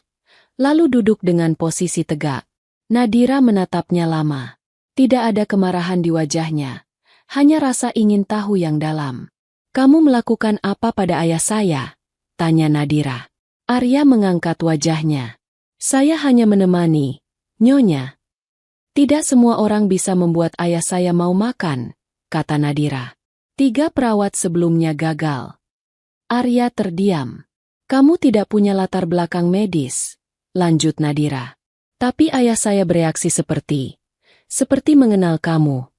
lalu duduk dengan posisi tegak. Nadira menatapnya lama. Tidak ada kemarahan di wajahnya, hanya rasa ingin tahu yang dalam. "Kamu melakukan apa pada ayah saya?" tanya Nadira. Arya mengangkat wajahnya. "Saya hanya menemani, Nyonya." "Tidak semua orang bisa membuat ayah saya mau makan," kata Nadira. "3 perawat sebelumnya gagal." Arya terdiam. "Kamu tidak punya latar belakang medis," lanjut Nadira. "Tapi ayah saya bereaksi seperti mengenal kamu."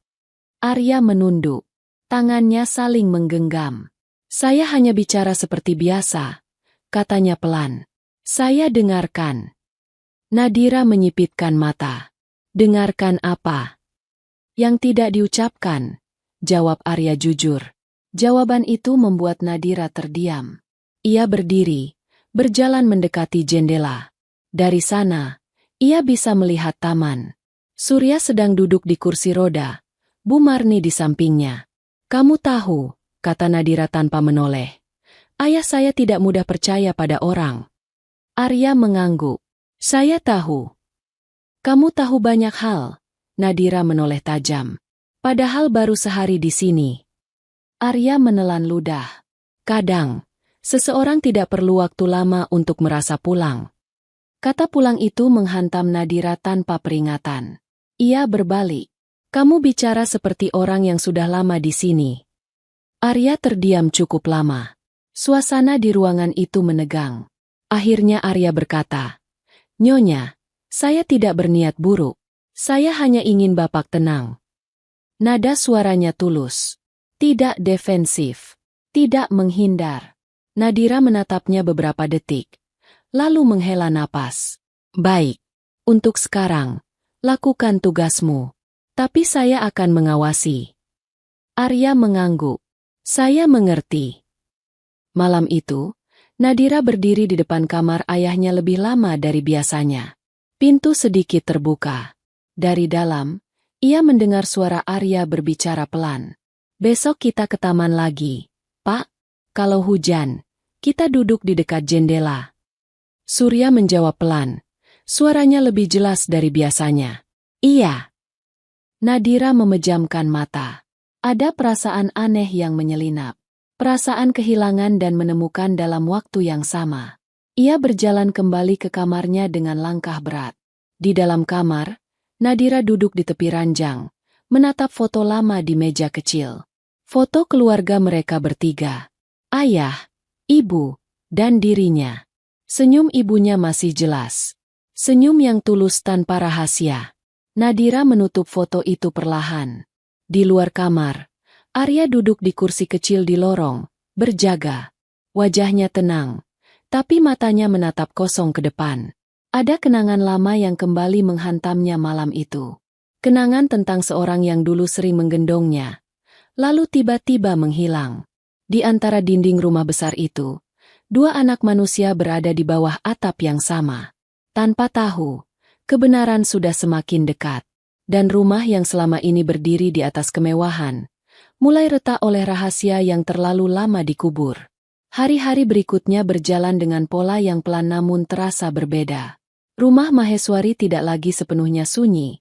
Arya menunduk. Tangannya saling menggenggam. "Saya hanya bicara seperti biasa," katanya pelan. "Saya dengarkan." Nadira menyipitkan mata. "Dengarkan apa?" "Yang tidak diucapkan," jawab Arya jujur. Jawaban itu membuat Nadira terdiam. Ia berdiri, berjalan mendekati jendela. Dari sana, ia bisa melihat taman. Surya sedang duduk di kursi roda, Bu Marni di sampingnya. "Kamu tahu," kata Nadira tanpa menoleh, "ayah saya tidak mudah percaya pada orang." Arya mengangguk. "Saya tahu." "Kamu tahu banyak hal," Nadira menoleh tajam. "Padahal baru sehari di sini." Arya menelan ludah. "Kadang, seseorang tidak perlu waktu lama untuk merasa pulang." Kata pulang itu menghantam Nadira tanpa peringatan. Ia berbalik. "Kamu bicara seperti orang yang sudah lama di sini." Arya terdiam cukup lama. Suasana di ruangan itu menegang. Akhirnya Arya berkata, "Nyonya, saya tidak berniat buruk. Saya hanya ingin Bapak tenang." Nada suaranya tulus. Tidak defensif. Tidak menghindar. Nadira menatapnya beberapa detik, lalu menghela napas. "Baik. Untuk sekarang, lakukan tugasmu. Tapi saya akan mengawasi." Arya mengangguk. "Saya mengerti." Malam itu, Nadira berdiri di depan kamar ayahnya lebih lama dari biasanya. Pintu sedikit terbuka. Dari dalam, ia mendengar suara Arya berbicara pelan. "Besok kita ke taman lagi, Pak. Kalau hujan, kita duduk di dekat jendela." Surya menjawab pelan. Suaranya lebih jelas dari biasanya. "Iya." Nadira memejamkan mata. Ada perasaan aneh yang menyelinap. Perasaan kehilangan dan menemukan dalam waktu yang sama. Ia berjalan kembali ke kamarnya dengan langkah berat. Di dalam kamar, Nadira duduk di tepi ranjang, menatap foto lama di meja kecil. Foto keluarga mereka bertiga. Ayah, ibu, dan dirinya. Senyum ibunya masih jelas. Senyum yang tulus tanpa rahasia. Nadira menutup foto itu perlahan. Di luar kamar, Arya duduk di kursi kecil di lorong, berjaga. Wajahnya tenang, tapi matanya menatap kosong ke depan. Ada kenangan lama yang kembali menghantamnya malam itu. Kenangan tentang seorang yang dulu sering menggendongnya, lalu tiba-tiba menghilang. Di antara dinding rumah besar itu, 2 anak manusia berada di bawah atap yang sama. Tanpa tahu, kebenaran sudah semakin dekat. Dan rumah yang selama ini berdiri di atas kemewahan, mulai retak oleh rahasia yang terlalu lama dikubur. Hari-hari berikutnya berjalan dengan pola yang pelan namun terasa berbeda. Rumah Maheswari tidak lagi sepenuhnya sunyi,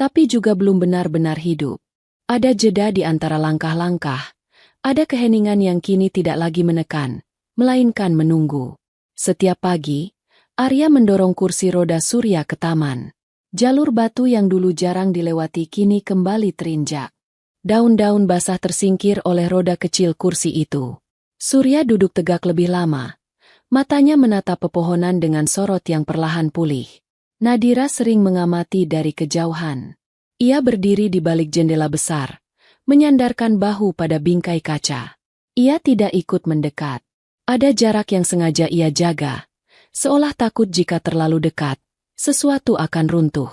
tapi juga belum benar-benar hidup. Ada jeda di antara langkah-langkah, ada keheningan yang kini tidak lagi menekan, melainkan menunggu. Setiap pagi, Arya mendorong kursi roda Surya ke taman. Jalur batu yang dulu jarang dilewati kini kembali terinjak. Daun-daun basah tersingkir oleh roda kecil kursi itu. Surya duduk tegak lebih lama. Matanya menatap pepohonan dengan sorot yang perlahan pulih. Nadira sering mengamati dari kejauhan. Ia berdiri di balik jendela besar, menyandarkan bahu pada bingkai kaca. Ia tidak ikut mendekat. Ada jarak yang sengaja ia jaga, seolah takut jika terlalu dekat, sesuatu akan runtuh.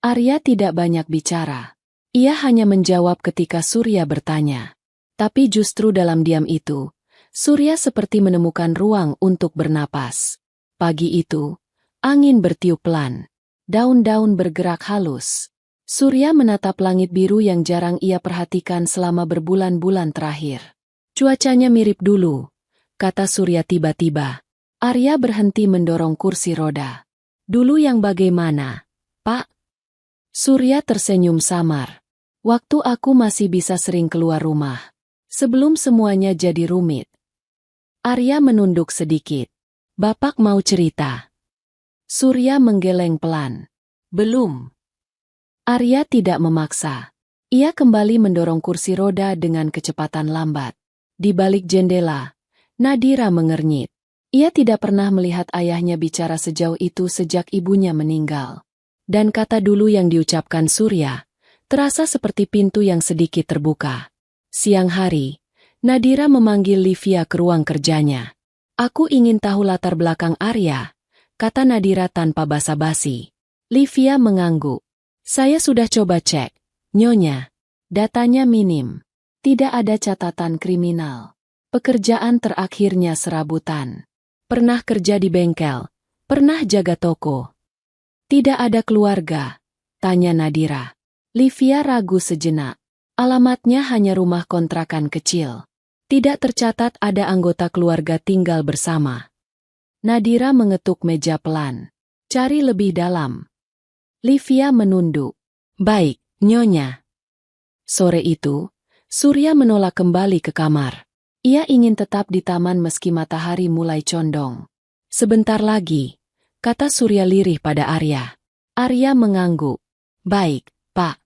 Arya tidak banyak bicara. Ia hanya menjawab ketika Surya bertanya. Tapi justru dalam diam itu, Surya seperti menemukan ruang untuk bernapas. Pagi itu, angin bertiup pelan. Daun-daun bergerak halus. Surya menatap langit biru yang jarang ia perhatikan selama berbulan-bulan terakhir. Cuacanya mirip dulu, kata Surya tiba-tiba. Arya berhenti mendorong kursi roda. Dulu yang bagaimana, Pak? Surya tersenyum samar. Waktu aku masih bisa sering keluar rumah. Sebelum semuanya jadi rumit. Arya menunduk sedikit. Bapak mau cerita? Surya menggeleng pelan. Belum. Arya tidak memaksa. Ia kembali mendorong kursi roda dengan kecepatan lambat. Di balik jendela, Nadira mengernyit. Ia tidak pernah melihat ayahnya bicara sejauh itu sejak ibunya meninggal. Dan kata dulu yang diucapkan Surya, terasa seperti pintu yang sedikit terbuka. Siang hari, Nadira memanggil Livia ke ruang kerjanya. Aku ingin tahu latar belakang Arya, kata Nadira tanpa basa-basi. Livia mengangguk. Saya sudah coba cek, Nyonya. Datanya minim. Tidak ada catatan kriminal. Pekerjaan terakhirnya serabutan. Pernah kerja di bengkel, pernah jaga toko. Tidak ada keluarga, tanya Nadira. Livia ragu sejenak. Alamatnya hanya rumah kontrakan kecil. Tidak tercatat ada anggota keluarga tinggal bersama. Nadira mengetuk meja pelan. Cari lebih dalam. Livia menunduk. Baik, Nyonya. Sore itu, Surya menolak kembali ke kamar. Ia ingin tetap di taman meski matahari mulai condong. Sebentar lagi, kata Surya lirih pada Arya. Arya mengangguk. Baik, Pak.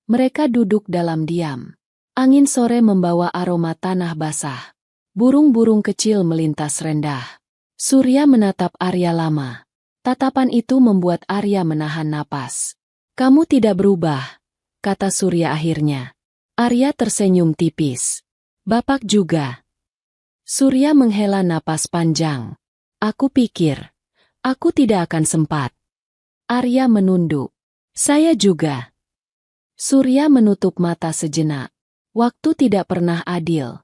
Mereka duduk dalam diam. Angin sore membawa aroma tanah basah. Burung-burung kecil melintas rendah. Surya menatap Arya lama. Tatapan itu membuat Arya menahan napas. Kamu tidak berubah, kata Surya akhirnya. Arya tersenyum tipis. Bapak juga. Surya menghela napas panjang. Aku pikir, aku tidak akan sempat. Arya menunduk. Saya juga. Surya menutup mata sejenak. Waktu tidak pernah adil.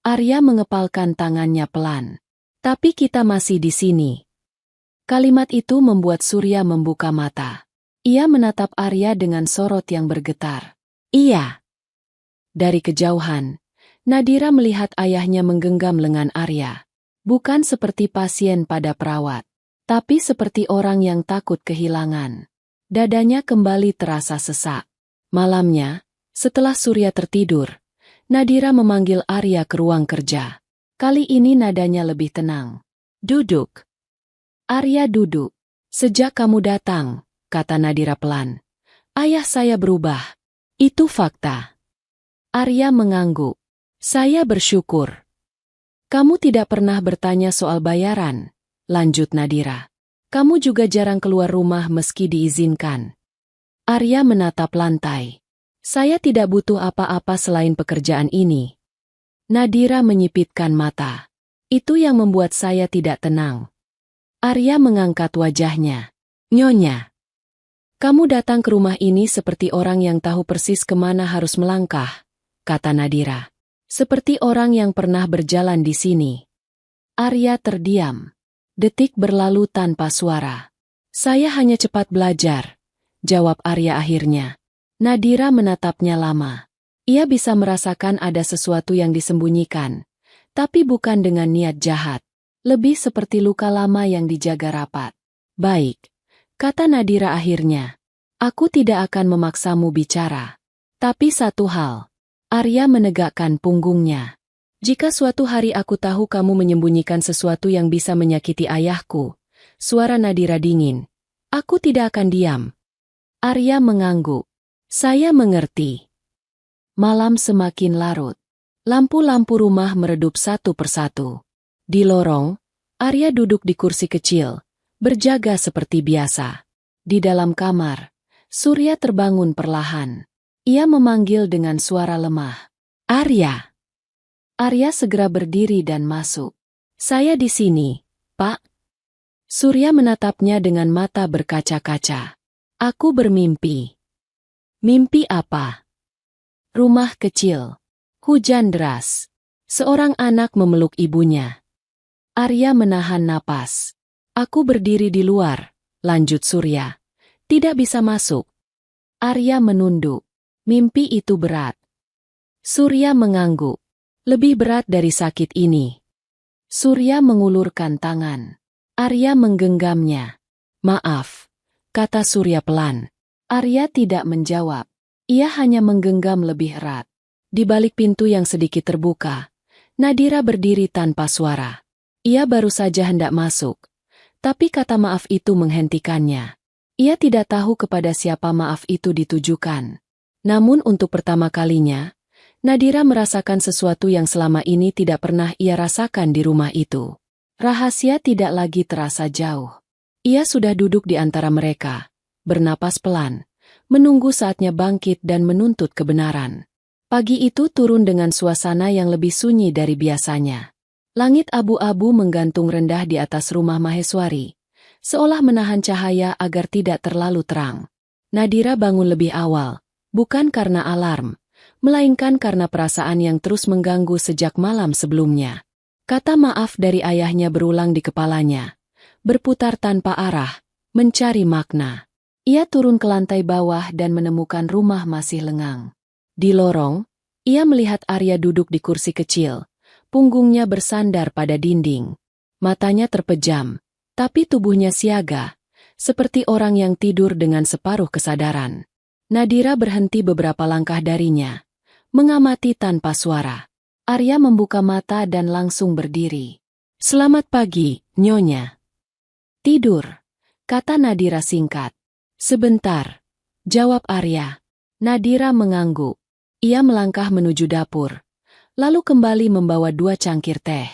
Arya mengepalkan tangannya pelan. Tapi kita masih di sini. Kalimat itu membuat Surya membuka mata. Ia menatap Arya dengan sorot yang bergetar. Iya. Dari kejauhan, Nadira melihat ayahnya menggenggam lengan Arya. Bukan seperti pasien pada perawat, tapi seperti orang yang takut kehilangan. Dadanya kembali terasa sesak. Malamnya, setelah Surya tertidur, Nadira memanggil Arya ke ruang kerja. Kali ini nadanya lebih tenang. Duduk. Arya duduk. Sejak kamu datang, kata Nadira pelan. Ayah saya berubah. Itu fakta. Arya mengangguk. Saya bersyukur. Kamu tidak pernah bertanya soal bayaran, lanjut Nadira. Kamu juga jarang keluar rumah meski diizinkan. Arya menatap lantai. Saya tidak butuh apa-apa selain pekerjaan ini. Nadira menyipitkan mata. Itu yang membuat saya tidak tenang. Arya mengangkat wajahnya. Nyonya. Kamu datang ke rumah ini seperti orang yang tahu persis kemana harus melangkah, kata Nadira. Seperti orang yang pernah berjalan di sini. Arya terdiam. Detik berlalu tanpa suara. Saya hanya cepat belajar, jawab Arya akhirnya. Nadira menatapnya lama. Ia bisa merasakan ada sesuatu yang disembunyikan, tapi bukan dengan niat jahat. Lebih seperti luka lama yang dijaga rapat. Baik, kata Nadira akhirnya. Aku tidak akan memaksamu bicara. Tapi satu hal. Arya menegakkan punggungnya. Jika suatu hari aku tahu kamu menyembunyikan sesuatu yang bisa menyakiti ayahku, suara Nadira dingin. Aku tidak akan diam. Arya mengangguk. Saya mengerti. Malam semakin larut. Lampu-lampu rumah meredup satu persatu. Di lorong, Arya duduk di kursi kecil, berjaga seperti biasa. Di dalam kamar, Surya terbangun perlahan. Ia memanggil dengan suara lemah. Arya. Arya segera berdiri dan masuk. Saya di sini, Pak. Surya menatapnya dengan mata berkaca-kaca. Aku bermimpi. Mimpi apa? Rumah kecil. Hujan deras. Seorang anak memeluk ibunya. Arya menahan napas. Aku berdiri di luar, lanjut Surya. Tidak bisa masuk. Arya menunduk. Mimpi itu berat. Surya mengangguk. Lebih berat dari sakit ini. Surya mengulurkan tangan. Arya menggenggamnya. Maaf, kata Surya pelan. Arya tidak menjawab. Ia hanya menggenggam lebih erat. Di balik pintu yang sedikit terbuka, Nadira berdiri tanpa suara. Ia baru saja hendak masuk, tapi kata maaf itu menghentikannya. Ia tidak tahu kepada siapa maaf itu ditujukan. Namun untuk pertama kalinya, Nadira merasakan sesuatu yang selama ini tidak pernah ia rasakan di rumah itu. Rahasia tidak lagi terasa jauh. Ia sudah duduk di antara mereka, bernapas pelan, menunggu saatnya bangkit dan menuntut kebenaran. Pagi itu turun dengan suasana yang lebih sunyi dari biasanya. Langit abu-abu menggantung rendah di atas rumah Maheswari, seolah menahan cahaya agar tidak terlalu terang. Nadira bangun lebih awal, bukan karena alarm, melainkan karena perasaan yang terus mengganggu sejak malam sebelumnya. Kata maaf dari ayahnya berulang di kepalanya, berputar tanpa arah, mencari makna. Ia turun ke lantai bawah dan menemukan rumah masih lengang. Di lorong, ia melihat Arya duduk di kursi kecil. Punggungnya bersandar pada dinding. Matanya terpejam, tapi tubuhnya siaga, seperti orang yang tidur dengan separuh kesadaran. Nadira berhenti beberapa langkah darinya, mengamati tanpa suara. Arya membuka mata dan langsung berdiri. Selamat pagi, Nyonya. Tidur, kata Nadira singkat. Sebentar, jawab Arya. Nadira mengangguk. Ia melangkah menuju dapur. Lalu kembali membawa 2 cangkir teh.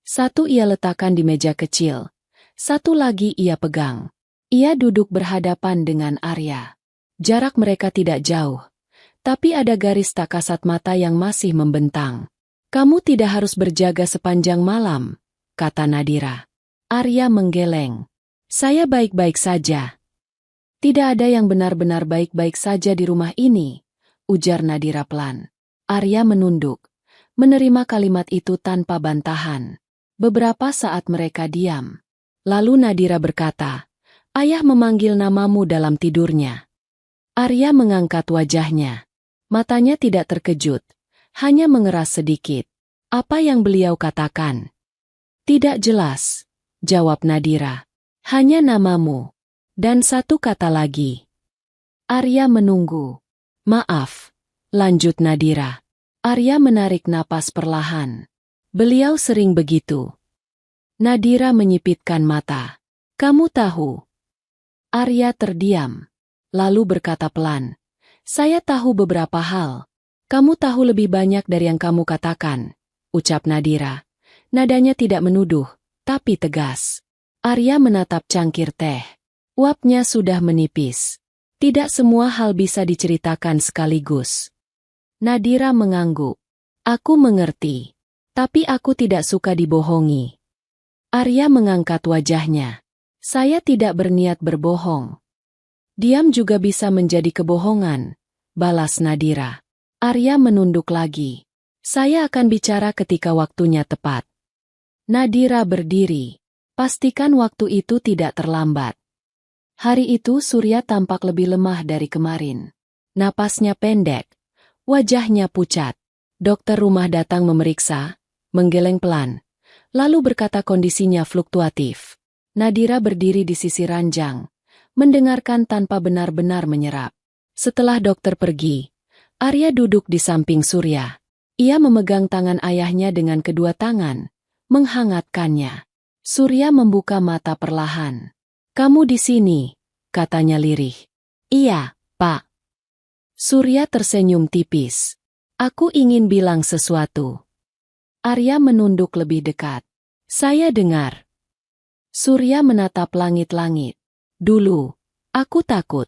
Satu ia letakkan di meja kecil. Satu lagi ia pegang. Ia duduk berhadapan dengan Arya. Jarak mereka tidak jauh. Tapi ada garis tak kasat mata yang masih membentang. Kamu tidak harus berjaga sepanjang malam, kata Nadira. Arya menggeleng. Saya baik-baik saja. Tidak ada yang benar-benar baik-baik saja di rumah ini, ujar Nadira pelan. Arya menunduk. Menerima kalimat itu tanpa bantahan. Beberapa saat mereka diam. Lalu Nadira berkata, ayah memanggil namamu dalam tidurnya. Arya mengangkat wajahnya. Matanya tidak terkejut, hanya mengeras sedikit. Apa yang beliau katakan? Tidak jelas, jawab Nadira. Hanya namamu. Dan satu kata lagi. Arya menunggu. Maaf, lanjut Nadira. Arya menarik napas perlahan. Beliau sering begitu. Nadira menyipitkan mata. Kamu tahu. Arya terdiam. Lalu berkata pelan. Saya tahu beberapa hal. Kamu tahu lebih banyak dari yang kamu katakan, ucap Nadira. Nadanya tidak menuduh, tapi tegas. Arya menatap cangkir teh. Uapnya sudah menipis. Tidak semua hal bisa diceritakan sekaligus. Nadira mengangguk. Aku mengerti. Tapi aku tidak suka dibohongi. Arya mengangkat wajahnya. Saya tidak berniat berbohong. Diam juga bisa menjadi kebohongan, balas Nadira. Arya menunduk lagi. Saya akan bicara ketika waktunya tepat. Nadira berdiri. Pastikan waktu itu tidak terlambat. Hari itu Surya tampak lebih lemah dari kemarin. Napasnya pendek. Wajahnya pucat. Dokter rumah datang memeriksa, menggeleng pelan. Lalu berkata kondisinya fluktuatif. Nadira berdiri di sisi ranjang, mendengarkan tanpa benar-benar menyerap. Setelah dokter pergi, Arya duduk di samping Surya. Ia memegang tangan ayahnya dengan kedua tangan, menghangatkannya. Surya membuka mata perlahan. Kamu di sini, katanya lirih. Iya, Pak. Surya tersenyum tipis. Aku ingin bilang sesuatu. Arya menunduk lebih dekat. Saya dengar. Surya menatap langit-langit. Dulu, aku takut.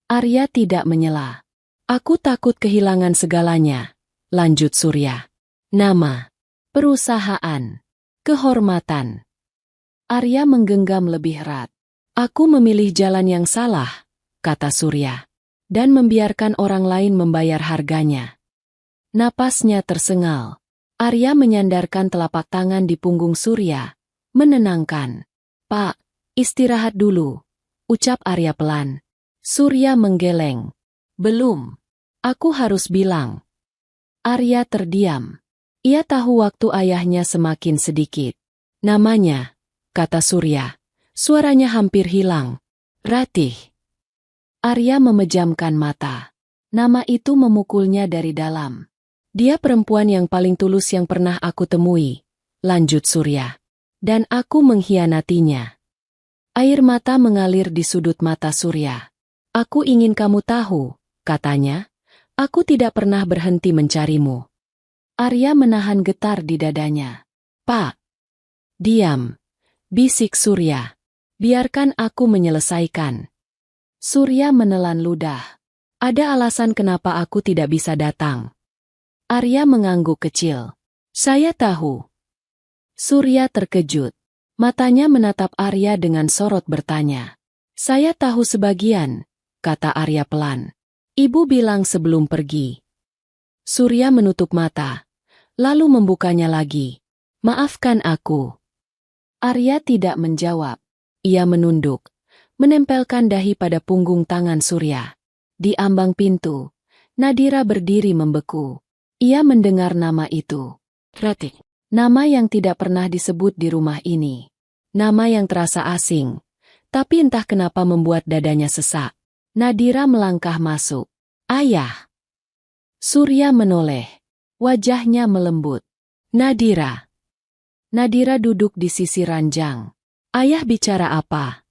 Arya tidak menyela. Aku takut kehilangan segalanya, lanjut Surya. Nama, perusahaan, kehormatan. Arya menggenggam lebih erat. Aku memilih jalan yang salah, kata Surya. Dan membiarkan orang lain membayar harganya. Napasnya tersengal. Arya menyandarkan telapak tangan di punggung Surya, menenangkan. "Pak, istirahat dulu," ucap Arya pelan. Surya menggeleng. "Belum. Aku harus bilang." Arya terdiam. Ia tahu waktu ayahnya semakin sedikit. "Namanya," kata Surya. Suaranya hampir hilang. "Ratih." Arya memejamkan mata. Nama itu memukulnya dari dalam. "Dia perempuan yang paling tulus yang pernah aku temui," lanjut Surya. "Dan aku mengkhianatinya." Air mata mengalir di sudut mata Surya. "Aku ingin kamu tahu," katanya. "Aku tidak pernah berhenti mencarimu." Arya menahan getar di dadanya. "Pak." "Diam," bisik Surya. "Biarkan aku menyelesaikan." Surya menelan ludah. "Ada alasan kenapa aku tidak bisa datang." Arya mengangguk kecil. "Saya tahu." Surya terkejut. Matanya menatap Arya dengan sorot bertanya. "Saya tahu sebagian," kata Arya pelan. "Ibu bilang sebelum pergi." Surya menutup mata, lalu membukanya lagi. "Maafkan aku." Arya tidak menjawab. Ia menunduk, menempelkan dahi pada punggung tangan Surya. Di ambang pintu, Nadira berdiri membeku. Ia mendengar nama itu. Ratih. Nama yang tidak pernah disebut di rumah ini. Nama yang terasa asing, tapi entah kenapa membuat dadanya sesak. Nadira melangkah masuk. "Ayah." Surya menoleh. Wajahnya melembut. "Nadira." Nadira duduk di sisi ranjang. "Ayah bicara apa?"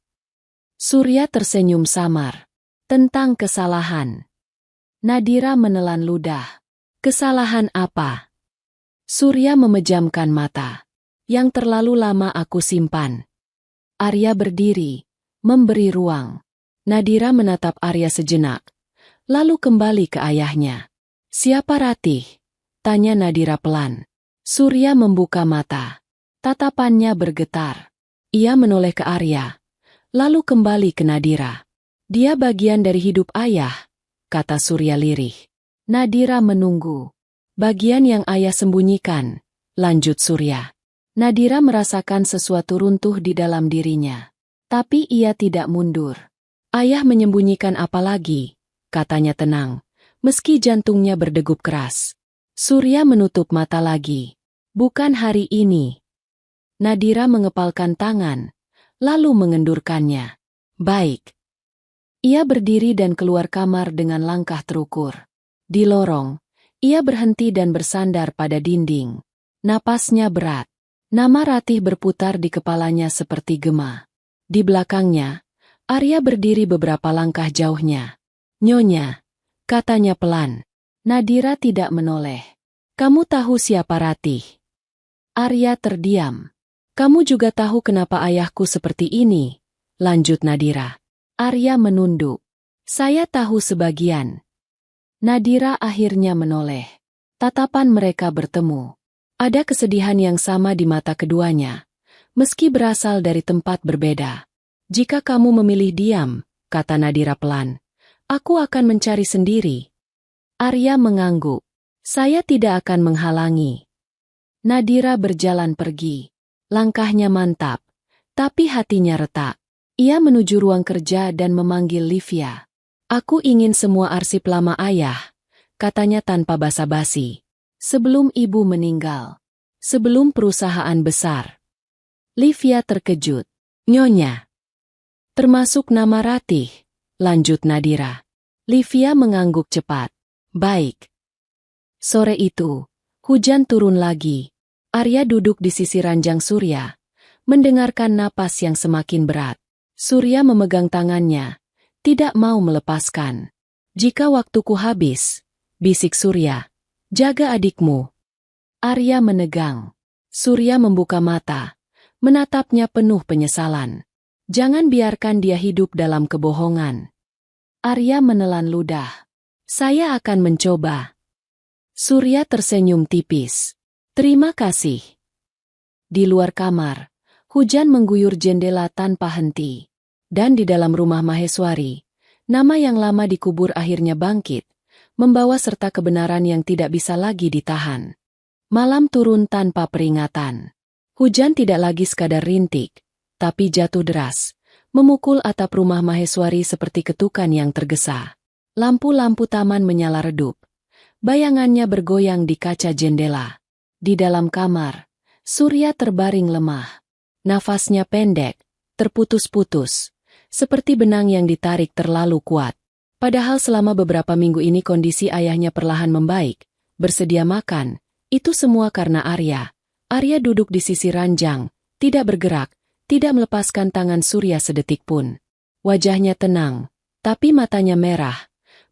Surya tersenyum samar. "Tentang kesalahan." Nadira menelan ludah. "Kesalahan apa?" Surya memejamkan mata. "Yang terlalu lama aku simpan." Arya berdiri, memberi ruang. Nadira menatap Arya sejenak, lalu kembali ke ayahnya. "Siapa Ratih?" tanya Nadira pelan. Surya membuka mata. Tatapannya bergetar. Ia menoleh ke Arya, lalu kembali ke Nadira. "Dia bagian dari hidup ayah," kata Surya lirih. Nadira menunggu. "Bagian yang ayah sembunyikan," lanjut Surya. Nadira merasakan sesuatu runtuh di dalam dirinya. Tapi ia tidak mundur. "Ayah menyembunyikan apa lagi?" katanya tenang, meski jantungnya berdegup keras. Surya menutup mata lagi. "Bukan hari ini." Nadira mengepalkan tangan, lalu mengendurkannya. "Baik." Ia berdiri dan keluar kamar dengan langkah terukur. Di lorong, ia berhenti dan bersandar pada dinding. Napasnya berat. Nama Ratih berputar di kepalanya seperti gema. Di belakangnya, Arya berdiri beberapa langkah jauhnya. "Nyonya," katanya pelan. Nadira tidak menoleh. "Kamu tahu siapa Ratih?" Arya terdiam. "Kamu juga tahu kenapa ayahku seperti ini?" lanjut Nadira. Arya menunduk. "Saya tahu sebagian." Nadira akhirnya menoleh. Tatapan mereka bertemu. Ada kesedihan yang sama di mata keduanya, meski berasal dari tempat berbeda. "Jika kamu memilih diam," kata Nadira pelan, "aku akan mencari sendiri." Arya mengangguk. "Saya tidak akan menghalangi." Nadira berjalan pergi. Langkahnya mantap, tapi hatinya retak. Ia menuju ruang kerja dan memanggil Livia. "Aku ingin semua arsip lama ayah," katanya tanpa basa-basi. "Sebelum ibu meninggal. Sebelum perusahaan besar." Livia terkejut. "Nyonya." "Termasuk nama Ratih," lanjut Nadira. Livia mengangguk cepat. "Baik." Sore itu, hujan turun lagi. Arya duduk di sisi ranjang Surya, mendengarkan napas yang semakin berat. Surya memegang tangannya, tidak mau melepaskan. "Jika waktuku habis," bisik Surya, "jaga adikmu." Arya menegang. Surya membuka mata, menatapnya penuh penyesalan. "Jangan biarkan dia hidup dalam kebohongan." Arya menelan ludah. "Saya akan mencoba." Surya tersenyum tipis. "Terima kasih." Di luar kamar, hujan mengguyur jendela tanpa henti. Dan di dalam rumah Maheswari, nama yang lama dikubur akhirnya bangkit, membawa serta kebenaran yang tidak bisa lagi ditahan. Malam turun tanpa peringatan. Hujan tidak lagi sekadar rintik, tapi jatuh deras, memukul atap rumah Maheswari seperti ketukan yang tergesa. Lampu-lampu taman menyala redup. Bayangannya bergoyang di kaca jendela. Di dalam kamar, Surya terbaring lemah. Nafasnya pendek, terputus-putus, seperti benang yang ditarik terlalu kuat. Padahal selama beberapa minggu ini kondisi ayahnya perlahan membaik, bersedia makan. Itu semua karena Arya. Arya duduk di sisi ranjang, tidak bergerak, tidak melepaskan tangan Surya sedetik pun. Wajahnya tenang, tapi matanya merah,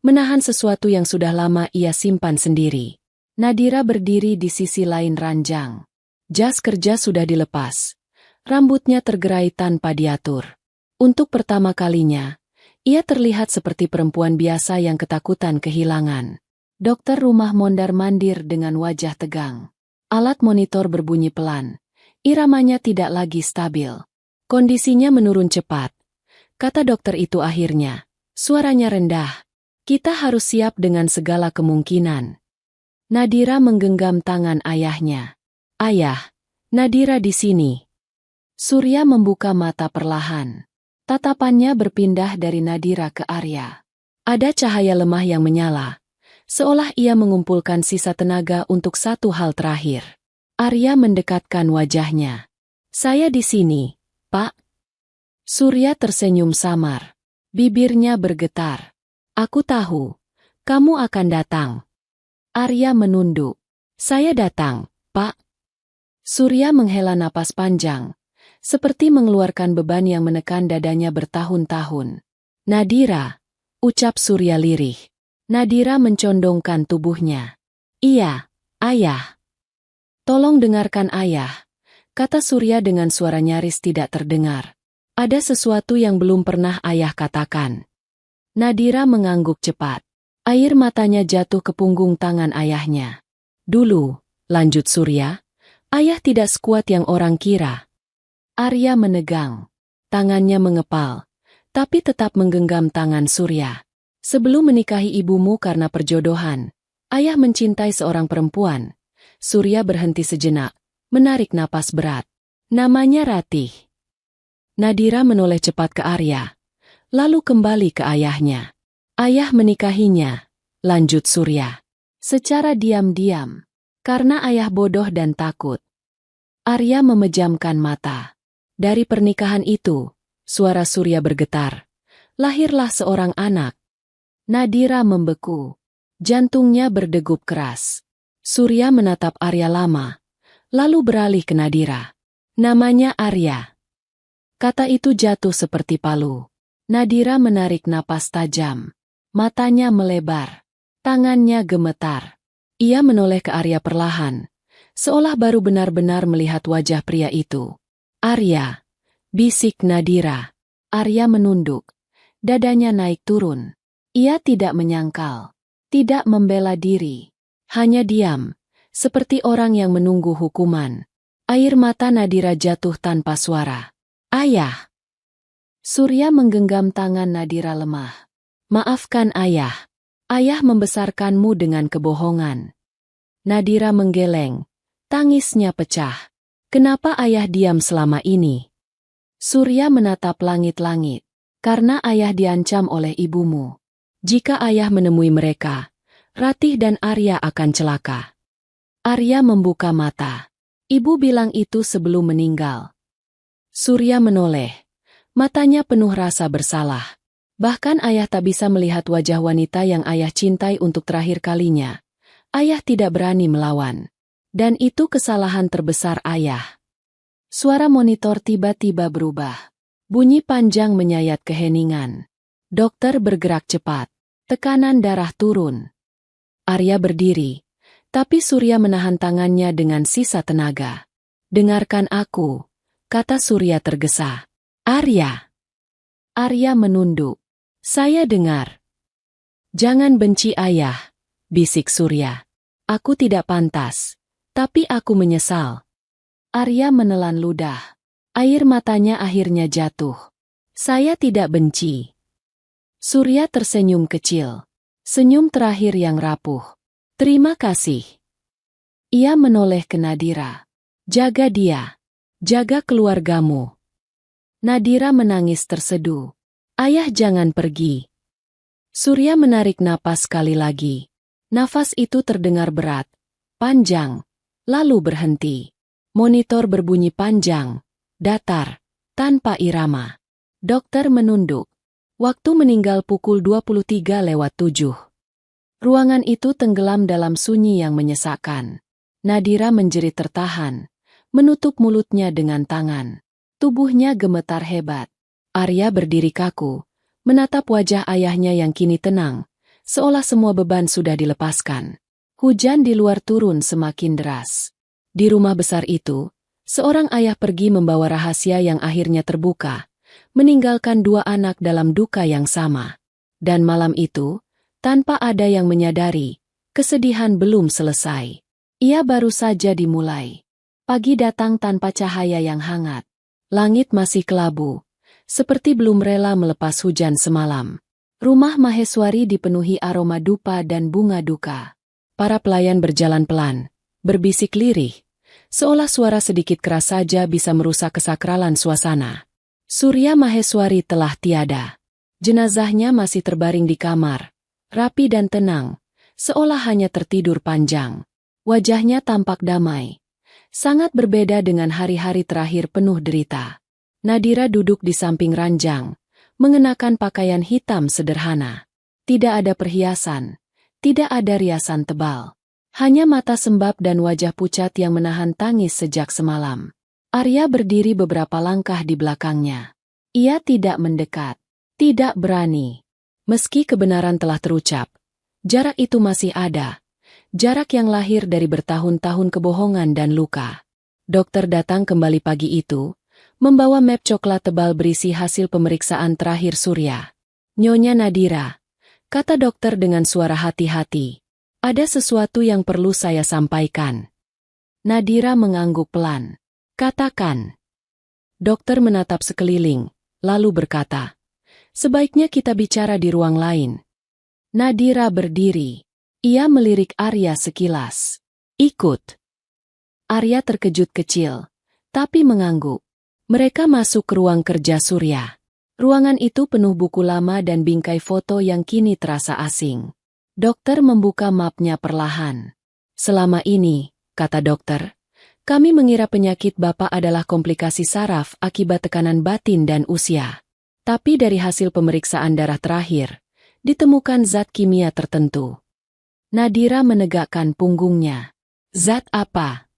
menahan sesuatu yang sudah lama ia simpan sendiri. Nadira berdiri di sisi lain ranjang. Jas kerja sudah dilepas. Rambutnya tergerai tanpa diatur. Untuk pertama kalinya, ia terlihat seperti perempuan biasa yang ketakutan kehilangan. Dokter rumah mondar-mandir dengan wajah tegang. Alat monitor berbunyi pelan. Iramanya tidak lagi stabil. Kondisinya menurun cepat. Kata dokter itu akhirnya. Suaranya rendah. Kita harus siap dengan segala kemungkinan. Nadira menggenggam tangan ayahnya. Ayah, Nadira di sini. Surya membuka mata perlahan. Tatapannya berpindah dari Nadira ke Arya. Ada cahaya lemah yang menyala. Seolah ia mengumpulkan sisa tenaga untuk satu hal terakhir. Arya mendekatkan wajahnya. Saya di sini, Pak. Surya tersenyum samar. Bibirnya bergetar. Aku tahu, kamu akan datang. Arya menunduk. Saya datang, Pak. Surya menghela napas panjang, seperti mengeluarkan beban yang menekan dadanya bertahun-tahun. Nadira, ucap Surya lirih. Nadira mencondongkan tubuhnya. Iya, ayah. Tolong dengarkan ayah, kata Surya dengan suara nyaris tidak terdengar. Ada sesuatu yang belum pernah ayah katakan. Nadira mengangguk cepat. Air matanya jatuh ke punggung tangan ayahnya. Dulu, lanjut Surya, ayah tidak sekuat yang orang kira. Arya menegang. Tangannya mengepal, tapi tetap menggenggam tangan Surya. Sebelum menikahi ibumu karena perjodohan, ayah mencintai seorang perempuan. Surya berhenti sejenak, menarik napas berat. Namanya Ratih. Nadira menoleh cepat ke Arya, lalu kembali ke ayahnya. Ayah menikahinya, lanjut Surya. Secara diam-diam, karena ayah bodoh dan takut. Arya memejamkan mata. Dari pernikahan itu, suara Surya bergetar. Lahirlah seorang anak. Nadira membeku. Jantungnya berdegup keras. Surya menatap Arya lama, lalu beralih ke Nadira. Namanya Arya. Kata itu jatuh seperti palu. Nadira menarik napas tajam. Matanya melebar. Tangannya gemetar. Ia menoleh ke Arya perlahan, seolah baru benar-benar melihat wajah pria itu. Arya, bisik Nadira. Arya menunduk. Dadanya naik turun. Ia tidak menyangkal, tidak membela diri, hanya diam, seperti orang yang menunggu hukuman. Air mata Nadira jatuh tanpa suara. Ayah! Surya menggenggam tangan Nadira lemah. Maafkan ayah. Ayah membesarkanmu dengan kebohongan. Nadira menggeleng. Tangisnya pecah. Kenapa ayah diam selama ini? Surya menatap langit-langit. Karena ayah diancam oleh ibumu. Jika ayah menemui mereka, Ratih dan Arya akan celaka. Arya membuka mata. Ibu bilang itu sebelum meninggal. Surya menoleh. Matanya penuh rasa bersalah. Bahkan ayah tak bisa melihat wajah wanita yang ayah cintai untuk terakhir kalinya. Ayah tidak berani melawan. Dan itu kesalahan terbesar ayah. Suara monitor tiba-tiba berubah. Bunyi panjang menyayat keheningan. Dokter bergerak cepat. Tekanan darah turun. Arya berdiri, tapi Surya menahan tangannya dengan sisa tenaga. Dengarkan aku, kata Surya tergesa. Arya. Arya menunduk. Saya dengar. Jangan benci ayah, bisik Surya. Aku tidak pantas, tapi aku menyesal. Arya menelan ludah. Air matanya akhirnya jatuh. Saya tidak benci. Surya tersenyum kecil. Senyum terakhir yang rapuh. Terima kasih. Ia menoleh ke Nadira. Jaga dia. Jaga keluargamu. Nadira menangis terseduh. Ayah jangan pergi. Surya menarik napas sekali lagi. Nafas itu terdengar berat, panjang, lalu berhenti. Monitor berbunyi panjang, datar, tanpa irama. Dokter menunduk. Waktu meninggal pukul 23:07. Ruangan itu tenggelam dalam sunyi yang menyesakkan. Nadira menjerit tertahan, menutup mulutnya dengan tangan. Tubuhnya gemetar hebat. Arya berdiri kaku, menatap wajah ayahnya yang kini tenang, seolah semua beban sudah dilepaskan. Hujan di luar turun semakin deras. Di rumah besar itu, seorang ayah pergi membawa rahasia yang akhirnya terbuka, meninggalkan dua anak dalam duka yang sama. Dan malam itu, tanpa ada yang menyadari, kesedihan belum selesai. Ia baru saja dimulai. Pagi datang tanpa cahaya yang hangat. Langit masih kelabu, seperti belum rela melepas hujan semalam. Rumah Maheswari dipenuhi aroma dupa dan bunga duka. Para pelayan berjalan pelan, berbisik lirih, seolah suara sedikit keras saja bisa merusak kesakralan suasana. Surya Maheswari telah tiada. Jenazahnya masih terbaring di kamar, rapi dan tenang, seolah hanya tertidur panjang. Wajahnya tampak damai, sangat berbeda dengan hari-hari terakhir penuh derita. Nadira duduk di samping ranjang, mengenakan pakaian hitam sederhana. Tidak ada perhiasan, tidak ada riasan tebal. Hanya mata sembab dan wajah pucat yang menahan tangis sejak semalam. Arya berdiri beberapa langkah di belakangnya. Ia tidak mendekat, tidak berani. Meski kebenaran telah terucap, jarak itu masih ada. Jarak yang lahir dari bertahun-tahun kebohongan dan luka. Dokter datang kembali pagi itu, membawa map coklat tebal berisi hasil pemeriksaan terakhir Surya. Nyonya Nadira, kata dokter dengan suara hati-hati. Ada sesuatu yang perlu saya sampaikan. Nadira mengangguk pelan. Katakan. Dokter menatap sekeliling, lalu berkata, sebaiknya kita bicara di ruang lain. Nadira berdiri. Ia melirik Arya sekilas. Ikut. Arya terkejut kecil, tapi mengangguk. Mereka masuk ke ruang kerja Surya. Ruangan itu penuh buku lama dan bingkai foto yang kini terasa asing. Dokter membuka mapnya perlahan. Selama ini, kata dokter, kami mengira penyakit Bapak adalah komplikasi saraf akibat tekanan batin dan usia. Tapi dari hasil pemeriksaan darah terakhir, ditemukan zat kimia tertentu. Nadira menegakkan punggungnya. Zat apa?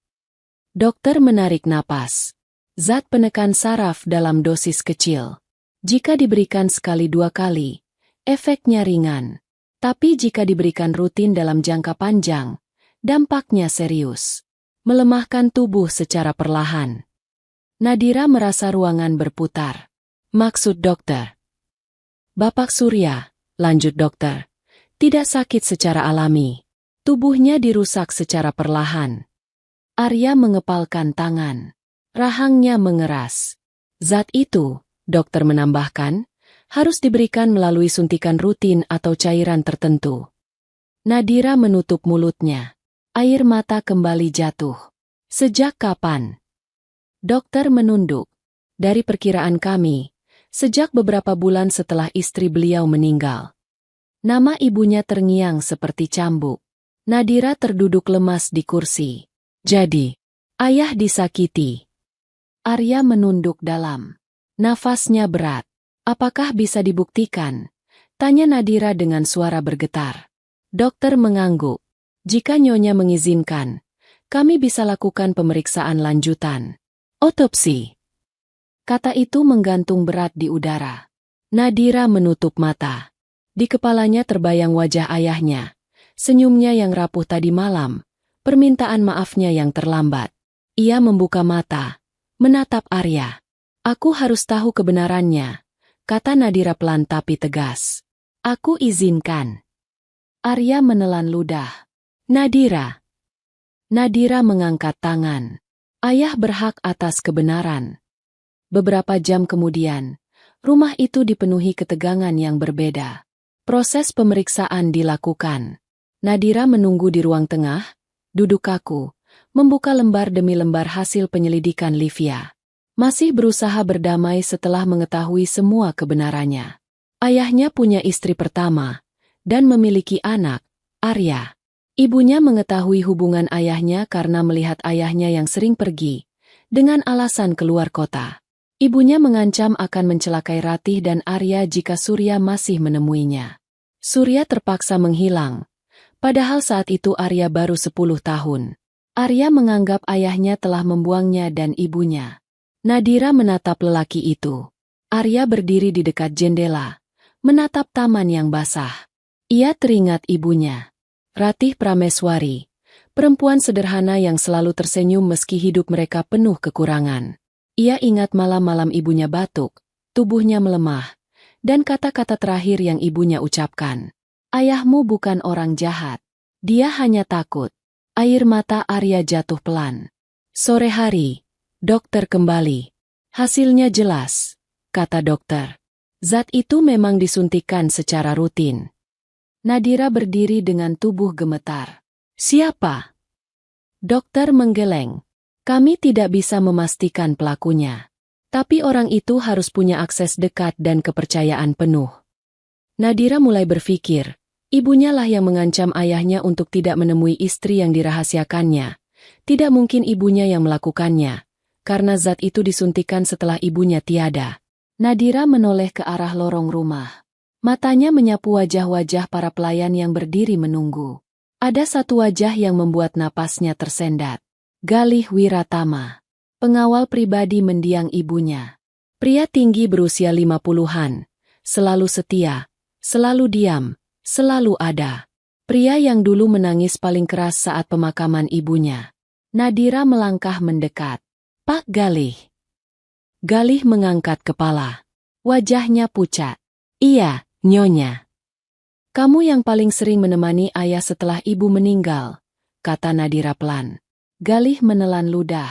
Dokter menarik napas. Zat penekan saraf dalam dosis kecil. Jika diberikan sekali dua kali, efeknya ringan. Tapi jika diberikan rutin dalam jangka panjang, dampaknya serius. Melemahkan tubuh secara perlahan. Nadira merasa ruangan berputar. Maksud dokter? Bapak Surya, lanjut dokter, tidak sakit secara alami. Tubuhnya dirusak secara perlahan. Arya mengepalkan tangan. Rahangnya mengeras. Zat itu, dokter menambahkan, harus diberikan melalui suntikan rutin atau cairan tertentu. Nadira menutup mulutnya. Air mata kembali jatuh. Sejak kapan? Dokter menunduk. Dari perkiraan kami, sejak beberapa bulan setelah istri beliau meninggal. Nama ibunya terngiang seperti cambuk. Nadira terduduk lemas di kursi. Jadi, ayah disakiti. Arya menunduk dalam. Nafasnya berat. Apakah bisa dibuktikan? Tanya Nadira dengan suara bergetar. Dokter mengangguk. Jika Nyonya mengizinkan, kami bisa lakukan pemeriksaan lanjutan. Otopsi. Kata itu menggantung berat di udara. Nadira menutup mata. Di kepalanya terbayang wajah ayahnya, senyumnya yang rapuh tadi malam, permintaan maafnya yang terlambat. Ia membuka mata, menatap Arya. Aku harus tahu kebenarannya, kata Nadira pelan tapi tegas. Aku izinkan. Arya menelan ludah. Nadira. Nadira mengangkat tangan. Ayah berhak atas kebenaran. Beberapa jam kemudian, rumah itu dipenuhi ketegangan yang berbeda. Proses pemeriksaan dilakukan. Nadira menunggu di ruang tengah, duduk kaku, membuka lembar demi lembar hasil penyelidikan Livia. Masih berusaha berdamai setelah mengetahui semua kebenarannya. Ayahnya punya istri pertama, dan memiliki anak, Arya. Ibunya mengetahui hubungan ayahnya karena melihat ayahnya yang sering pergi, dengan alasan keluar kota. Ibunya mengancam akan mencelakai Ratih dan Arya jika Surya masih menemuinya. Surya terpaksa menghilang, padahal saat itu Arya baru 10 tahun. Arya menganggap ayahnya telah membuangnya dan ibunya. Nadira menatap lelaki itu. Arya berdiri di dekat jendela, menatap taman yang basah. Ia teringat ibunya. Ratih Prameswari, perempuan sederhana yang selalu tersenyum meski hidup mereka penuh kekurangan. Ia ingat malam-malam ibunya batuk, tubuhnya melemah, dan kata-kata terakhir yang ibunya ucapkan. Ayahmu bukan orang jahat. Dia hanya takut. Air mata Arya jatuh pelan. Sore hari, dokter kembali. Hasilnya jelas, kata dokter. Zat itu memang disuntikkan secara rutin. Nadira berdiri dengan tubuh gemetar. Siapa? Dokter menggeleng. Kami tidak bisa memastikan pelakunya. Tapi orang itu harus punya akses dekat dan kepercayaan penuh. Nadira mulai berpikir, ibunya lah yang mengancam ayahnya untuk tidak menemui istri yang dirahasiakannya. Tidak mungkin ibunya yang melakukannya, karena zat itu disuntikan setelah ibunya tiada. Nadira menoleh ke arah lorong rumah. Matanya menyapu wajah-wajah para pelayan yang berdiri menunggu. Ada satu wajah yang membuat napasnya tersendat. Galih Wiratama. Pengawal pribadi mendiang ibunya. Pria tinggi berusia 50-an, selalu setia, selalu diam, selalu ada. Pria yang dulu menangis paling keras saat pemakaman ibunya. Nadira melangkah mendekat. Pak Galih. Galih mengangkat kepala. Wajahnya pucat. Iya, Nyonya. Kamu yang paling sering menemani ayah setelah ibu meninggal, kata Nadira pelan. Galih menelan ludah.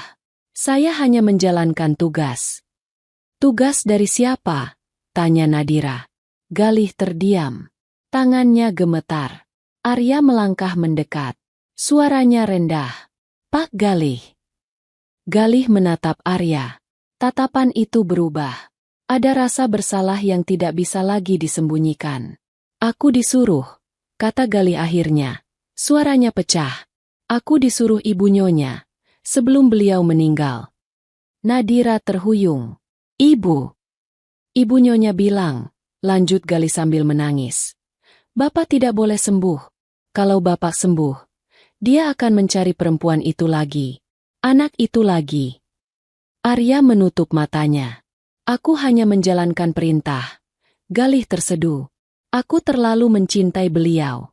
Saya hanya menjalankan tugas. Tugas dari siapa? Tanya Nadira. Galih terdiam. Tangannya gemetar. Arya melangkah mendekat. Suaranya rendah. Pak Galih. Galih menatap Arya. Tatapan itu berubah. Ada rasa bersalah yang tidak bisa lagi disembunyikan. Aku disuruh, kata Galih akhirnya. Suaranya pecah. Aku disuruh ibu Nyonya. Sebelum beliau meninggal. Nadira terhuyung. Ibu. Ibu Nyonya bilang, lanjut Galih sambil menangis. Bapak tidak boleh sembuh. Kalau Bapak sembuh, dia akan mencari perempuan itu lagi. Anak itu lagi. Arya menutup matanya. Aku hanya menjalankan perintah. Galih terseduh. Aku terlalu mencintai beliau.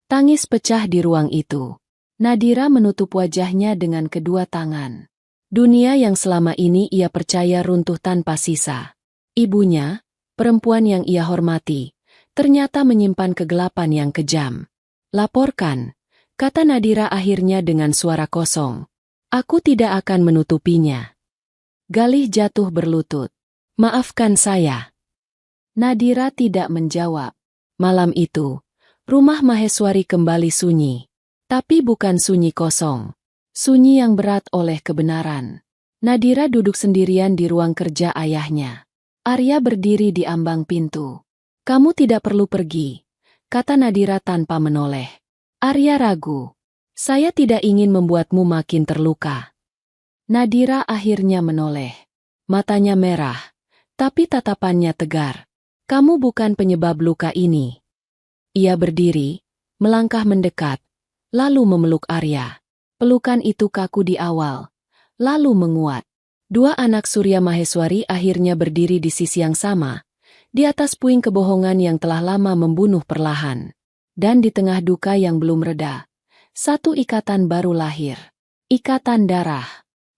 Tangis pecah di ruang itu. Nadira menutup wajahnya dengan kedua tangan. Dunia yang selama ini ia percaya runtuh tanpa sisa. Ibunya, perempuan yang ia hormati, ternyata menyimpan kegelapan yang kejam. Laporkan, kata Nadira akhirnya dengan suara kosong. Aku tidak akan menutupinya. Galih jatuh berlutut. Maafkan saya. Nadira tidak menjawab. Malam itu, rumah Maheswari kembali sunyi. Tapi bukan sunyi kosong. Sunyi yang berat oleh kebenaran. Nadira duduk sendirian di ruang kerja ayahnya. Arya berdiri di ambang pintu. Kamu tidak perlu pergi, kata Nadira tanpa menoleh. Arya ragu. Saya tidak ingin membuatmu makin terluka. Nadira akhirnya menoleh. Matanya merah, tapi tatapannya tegar. Kamu bukan penyebab luka ini. Ia berdiri, melangkah mendekat, lalu memeluk Arya. Pelukan itu kaku di awal, lalu menguat. Dua anak Surya Maheswari akhirnya berdiri di sisi yang sama, di atas puing kebohongan yang telah lama membunuh perlahan. Dan di tengah duka yang belum reda, satu ikatan baru lahir. Ikatan darah.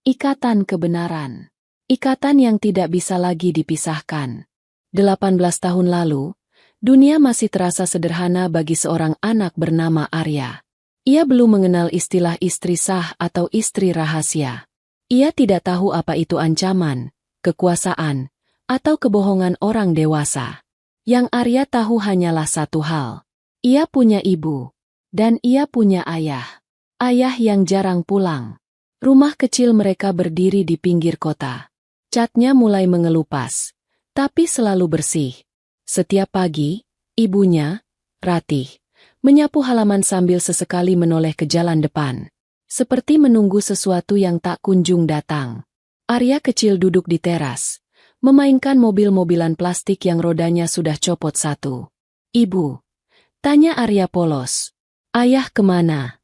Ikatan kebenaran. Ikatan yang tidak bisa lagi dipisahkan. 18 tahun lalu, dunia masih terasa sederhana bagi seorang anak bernama Arya. Ia belum mengenal istilah istri sah atau istri rahasia. Ia tidak tahu apa itu ancaman, kekuasaan, atau kebohongan orang dewasa. Yang Arya tahu hanyalah satu hal. Ia punya ibu, dan ia punya ayah. ayah yang jarang pulang. Rumah kecil mereka berdiri di pinggir kota. Catnya mulai mengelupas, tapi selalu bersih. Setiap pagi, ibunya, Ratih, menyapu halaman sambil sesekali menoleh ke jalan depan. Seperti menunggu sesuatu yang tak kunjung datang. Arya kecil duduk di teras, memainkan mobil-mobilan plastik yang rodanya sudah copot satu. "Ibu," tanya Arya polos, "ayah kemana?"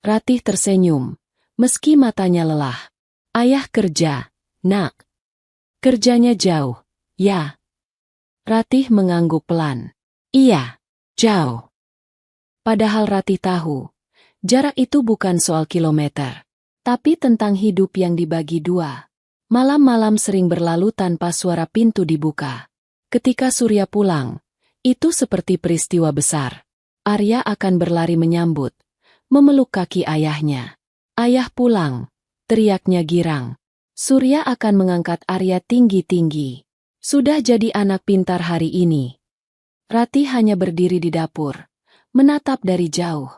Ratih tersenyum, meski matanya lelah. "Ayah kerja, nak." "Kerjanya jauh, ya?" Ratih mengangguk pelan. "Iya, jauh." Padahal Ratih tahu, jarak itu bukan soal kilometer, tapi tentang hidup yang dibagi dua. Malam-malam sering berlalu tanpa suara pintu dibuka. Ketika Surya pulang, itu seperti peristiwa besar. Arya akan berlari menyambut, memeluk kaki ayahnya. "Ayah pulang," teriaknya girang. Surya akan mengangkat Arya tinggi-tinggi. Sudah jadi anak pintar hari ini. Ratih hanya berdiri di dapur, menatap dari jauh.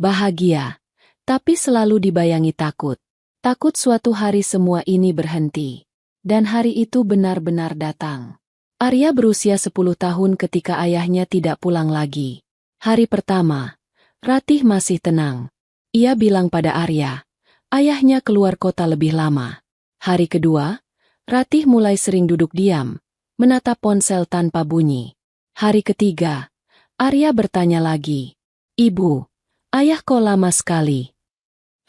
Bahagia, tapi selalu dibayangi takut. Takut suatu hari semua ini berhenti. Dan hari itu benar-benar datang. Arya berusia 10 tahun ketika ayahnya tidak pulang lagi. Hari pertama, Ratih masih tenang. Ia bilang pada Arya, ayahnya keluar kota lebih lama. Hari kedua, Ratih mulai sering duduk diam, menatap ponsel tanpa bunyi. Hari ketiga, Arya bertanya lagi, "Ibu, ayah kok lama sekali?"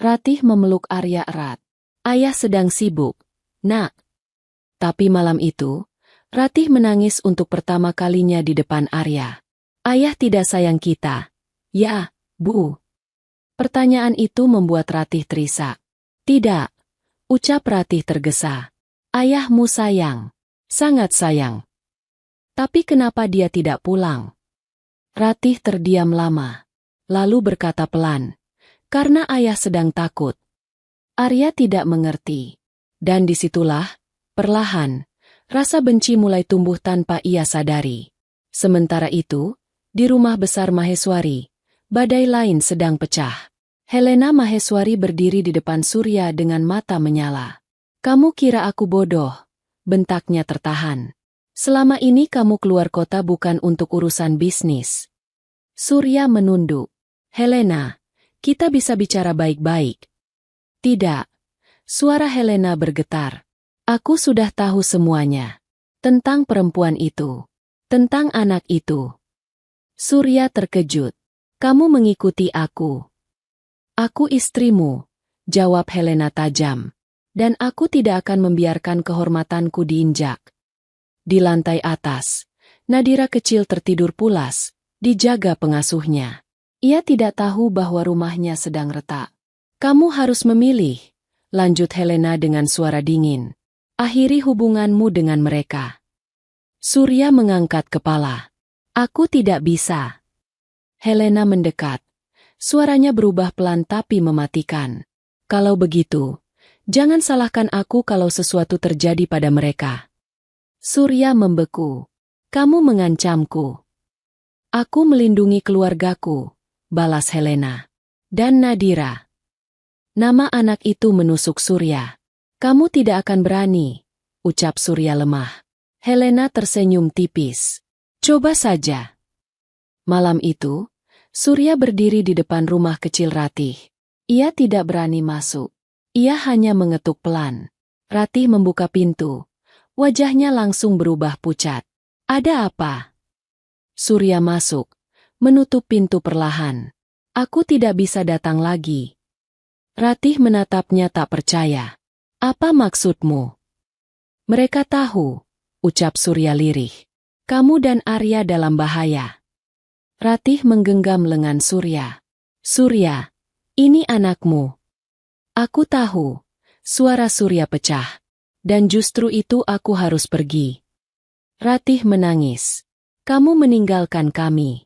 Ratih memeluk Arya erat. "Ayah sedang sibuk, nak." Tapi malam itu, Ratih menangis untuk pertama kalinya di depan Arya. "Ayah tidak sayang kita, ya, Bu?" Pertanyaan itu membuat Ratih terisak. "Tidak," ucap Ratih tergesa. "Ayahmu sayang, sangat sayang." Tapi kenapa dia tidak pulang? Ratih terdiam lama, lalu berkata pelan, "Karena ayah sedang takut." Arya tidak mengerti. Dan disitulah, perlahan, rasa benci mulai tumbuh tanpa ia sadari. Sementara itu, di rumah besar Maheswari, badai lain sedang pecah. Helena Maheswari berdiri di depan Surya dengan mata menyala. "Kamu kira aku bodoh?" bentaknya tertahan. "Selama ini kamu keluar kota bukan untuk urusan bisnis." Surya menunduk. "Helena, kita bisa bicara baik-baik." "Tidak." Suara Helena bergetar. "Aku sudah tahu semuanya. Tentang perempuan itu. Tentang anak itu." Surya terkejut. "Kamu mengikuti aku." "Aku istrimu," jawab Helena tajam. "Dan aku tidak akan membiarkan kehormatanku diinjak." Di lantai atas, Nadira kecil tertidur pulas, dijaga pengasuhnya. Ia tidak tahu bahwa rumahnya sedang retak. "Kamu harus memilih," lanjut Helena dengan suara dingin. "Akhiri hubunganmu dengan mereka." Surya mengangkat kepala. "Aku tidak bisa." Helena mendekat. Suaranya berubah pelan tapi mematikan. "Kalau begitu, jangan salahkan aku kalau sesuatu terjadi pada mereka." Surya membeku. "Kamu mengancamku." "Aku melindungi keluargaku," balas Helena. "Dan Nadira." Nama anak itu menusuk Surya. "Kamu tidak akan berani," ucap Surya lemah. Helena tersenyum tipis. "Coba saja." Malam itu, Surya berdiri di depan rumah kecil Ratih. Ia tidak berani masuk. Ia hanya mengetuk pelan. Ratih membuka pintu. Wajahnya langsung berubah pucat. "Ada apa?" Surya masuk, menutup pintu perlahan. "Aku tidak bisa datang lagi." Ratih menatapnya tak percaya. "Apa maksudmu?" "Mereka tahu," ucap Surya lirih. "Kamu dan Arya dalam bahaya." Ratih menggenggam lengan Surya. "Surya, ini anakmu." "Aku tahu." Suara Surya pecah. "Dan justru itu aku harus pergi." Ratih menangis. "Kamu meninggalkan kami."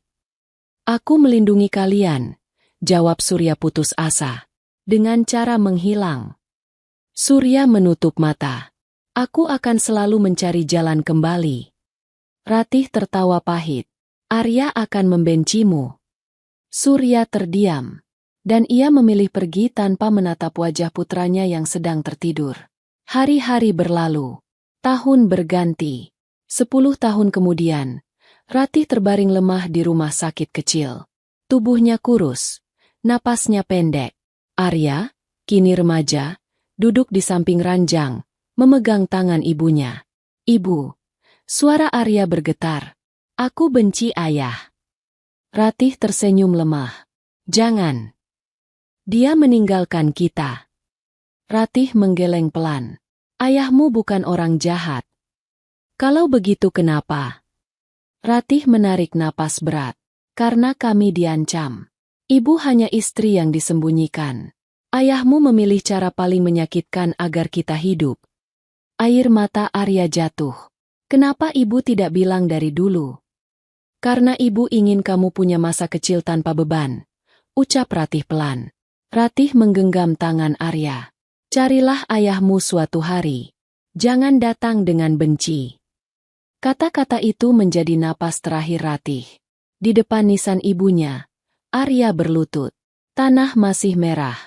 "Aku melindungi kalian," jawab Surya putus asa. Dengan cara menghilang. Surya menutup mata. "Aku akan selalu mencari jalan kembali." Ratih tertawa pahit. "Arya akan membencimu." Surya terdiam. Dan ia memilih pergi tanpa menatap wajah putranya yang sedang tertidur. Hari-hari berlalu. Tahun berganti. 10 tahun kemudian, Ratih terbaring lemah di rumah sakit kecil. Tubuhnya kurus, napasnya pendek. Arya, kini remaja, duduk di samping ranjang, memegang tangan ibunya. "Ibu," suara Arya bergetar. "Aku benci ayah." Ratih tersenyum lemah. "Jangan. Dia meninggalkan kita." Ratih menggeleng pelan. "Ayahmu bukan orang jahat." "Kalau begitu kenapa?" Ratih menarik napas berat. "Karena kami diancam. Ibu hanya istri yang disembunyikan. Ayahmu memilih cara paling menyakitkan agar kita hidup." Air mata Arya jatuh. "Kenapa ibu tidak bilang dari dulu?" "Karena ibu ingin kamu punya masa kecil tanpa beban," ucap Ratih pelan. Ratih menggenggam tangan Arya. "Carilah ayahmu suatu hari. Jangan datang dengan benci." Kata-kata itu menjadi napas terakhir Ratih. Di depan nisan ibunya, Arya berlutut. Tanah masih merah.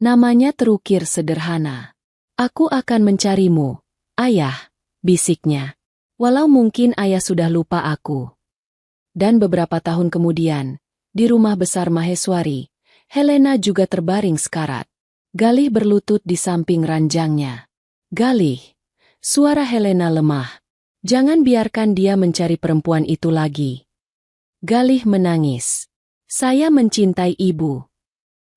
Namanya terukir sederhana. "Aku akan mencarimu, ayah," bisiknya. "Walau mungkin ayah sudah lupa aku." Dan beberapa tahun kemudian, di rumah besar Maheswari, Helena juga terbaring sekarat. Galih berlutut di samping ranjangnya. "Galih," suara Helena lemah. "Jangan biarkan dia mencari perempuan itu lagi." Galih menangis. "Saya mencintai ibu."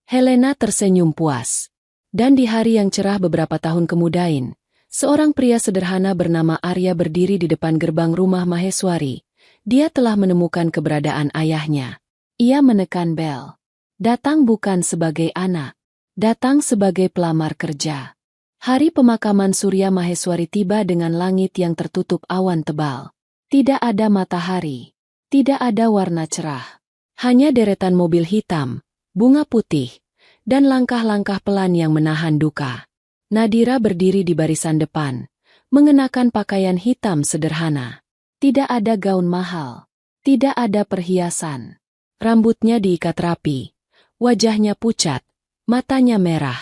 Helena tersenyum puas. Dan di hari yang cerah beberapa tahun kemudian, seorang pria sederhana bernama Arya berdiri di depan gerbang rumah Maheswari. Dia telah menemukan keberadaan ayahnya. Ia menekan bel. Datang bukan sebagai anak. Datang sebagai pelamar kerja. Hari pemakaman Surya Maheswari tiba dengan langit yang tertutup awan tebal. Tidak ada matahari. Tidak ada warna cerah. Hanya deretan mobil hitam, bunga putih, dan langkah-langkah pelan yang menahan duka. Nadira berdiri di barisan depan, mengenakan pakaian hitam sederhana. Tidak ada gaun mahal. Tidak ada perhiasan. Rambutnya diikat rapi. Wajahnya pucat. Matanya merah.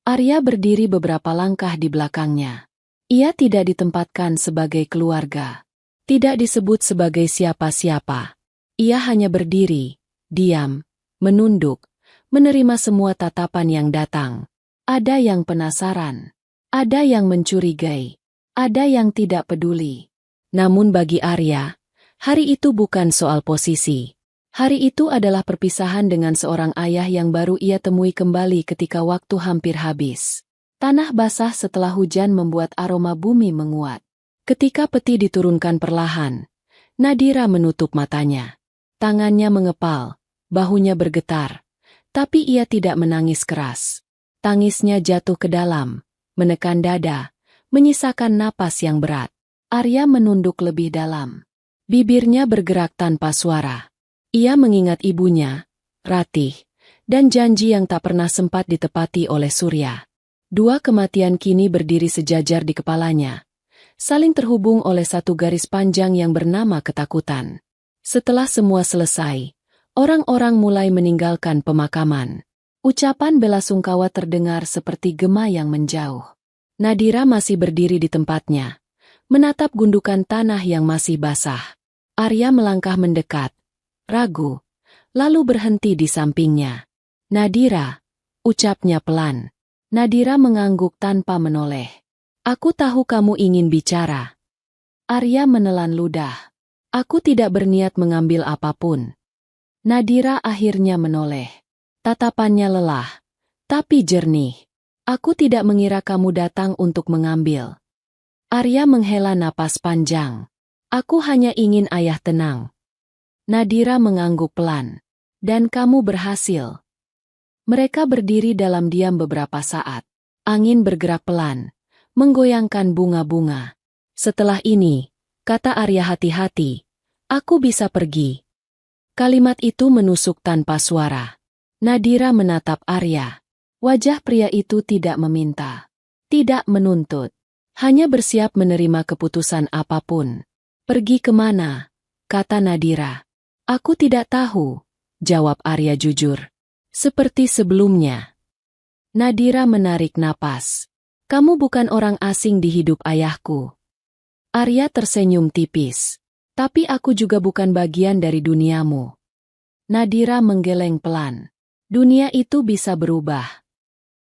Arya berdiri beberapa langkah di belakangnya. Ia tidak ditempatkan sebagai keluarga. Tidak disebut sebagai siapa-siapa. Ia hanya berdiri, diam, menunduk, menerima semua tatapan yang datang. Ada yang penasaran. Ada yang mencurigai. Ada yang tidak peduli. Namun bagi Arya, hari itu bukan soal posisi. Hari itu adalah perpisahan dengan seorang ayah yang baru ia temui kembali ketika waktu hampir habis. Tanah basah setelah hujan membuat aroma bumi menguat. Ketika peti diturunkan perlahan, Nadira menutup matanya. Tangannya mengepal, bahunya bergetar. Tapi ia tidak menangis keras. Tangisnya jatuh ke dalam, menekan dada, menyisakan napas yang berat. Arya menunduk lebih dalam. Bibirnya bergerak tanpa suara. Ia mengingat ibunya, Ratih, dan janji yang tak pernah sempat ditepati oleh Surya. Dua kematian kini berdiri sejajar di kepalanya, saling terhubung oleh satu garis panjang yang bernama ketakutan. Setelah semua selesai, orang-orang mulai meninggalkan pemakaman. Ucapan belasungkawa terdengar seperti gema yang menjauh. Nadira masih berdiri di tempatnya, menatap gundukan tanah yang masih basah. Arya melangkah mendekat, ragu, lalu berhenti di sampingnya. "Nadira," ucapnya pelan. Nadira mengangguk tanpa menoleh. "Aku tahu kamu ingin bicara." Arya menelan ludah. "Aku tidak berniat mengambil apapun." Nadira akhirnya menoleh. Tatapannya lelah, tapi jernih. "Aku tidak mengira kamu datang untuk mengambil." Arya menghela napas panjang. "Aku hanya ingin ayah tenang." Nadira mengangguk pelan. "Dan kamu berhasil." Mereka berdiri dalam diam beberapa saat. Angin bergerak pelan, menggoyangkan bunga-bunga. "Setelah ini," kata Arya hati-hati, "aku bisa pergi." Kalimat itu menusuk tanpa suara. Nadira menatap Arya. Wajah pria itu tidak meminta, tidak menuntut, hanya bersiap menerima keputusan apapun. "Pergi kemana?" kata Nadira. "Aku tidak tahu," jawab Arya jujur. Seperti sebelumnya. Nadira menarik napas. Kamu bukan orang asing di hidup ayahku. Arya tersenyum tipis. Tapi aku juga bukan bagian dari duniamu. Nadira menggeleng pelan. Dunia itu bisa berubah.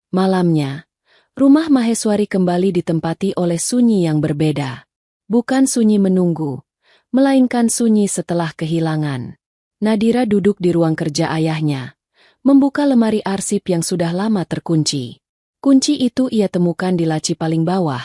Malamnya, rumah Maheswari kembali ditempati oleh sunyi yang berbeda. Bukan sunyi menunggu, melainkan sunyi setelah kehilangan. Nadira duduk di ruang kerja ayahnya, membuka lemari arsip yang sudah lama terkunci. Kunci itu ia temukan di laci paling bawah,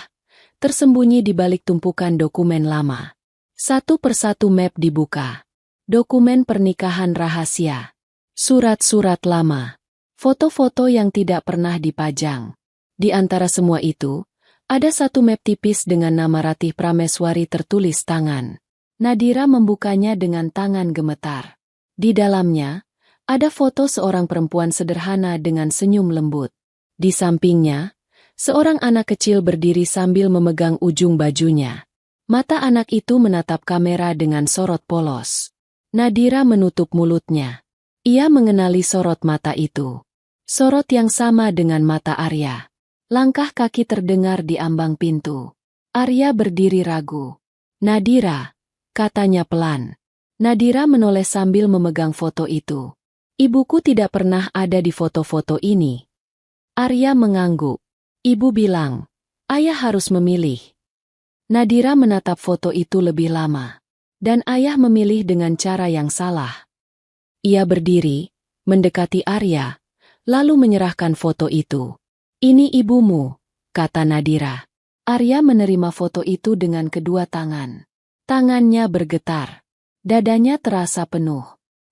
tersembunyi di balik tumpukan dokumen lama. Satu persatu map dibuka. Dokumen pernikahan rahasia. Surat-surat lama. Foto-foto yang tidak pernah dipajang. Di antara semua itu, ada satu map tipis dengan nama Ratih Prameswari tertulis tangan. Nadira membukanya dengan tangan gemetar. Di dalamnya, ada foto seorang perempuan sederhana dengan senyum lembut. Di sampingnya, seorang anak kecil berdiri sambil memegang ujung bajunya. Mata anak itu menatap kamera dengan sorot polos. Nadira menutup mulutnya. Ia mengenali sorot mata itu. Sorot yang sama dengan mata Arya. Langkah kaki terdengar di ambang pintu. Arya berdiri ragu. Nadira, katanya pelan. Nadira menoleh sambil memegang foto itu. Ibuku tidak pernah ada di foto-foto ini. Arya mengangguk. Ibu bilang, ayah harus memilih. Nadira menatap foto itu lebih lama. Dan ayah memilih dengan cara yang salah. Ia berdiri, mendekati Arya, lalu menyerahkan foto itu. Ini ibumu, kata Nadira. Arya menerima foto itu dengan kedua tangan. Tangannya bergetar. Dadanya terasa penuh.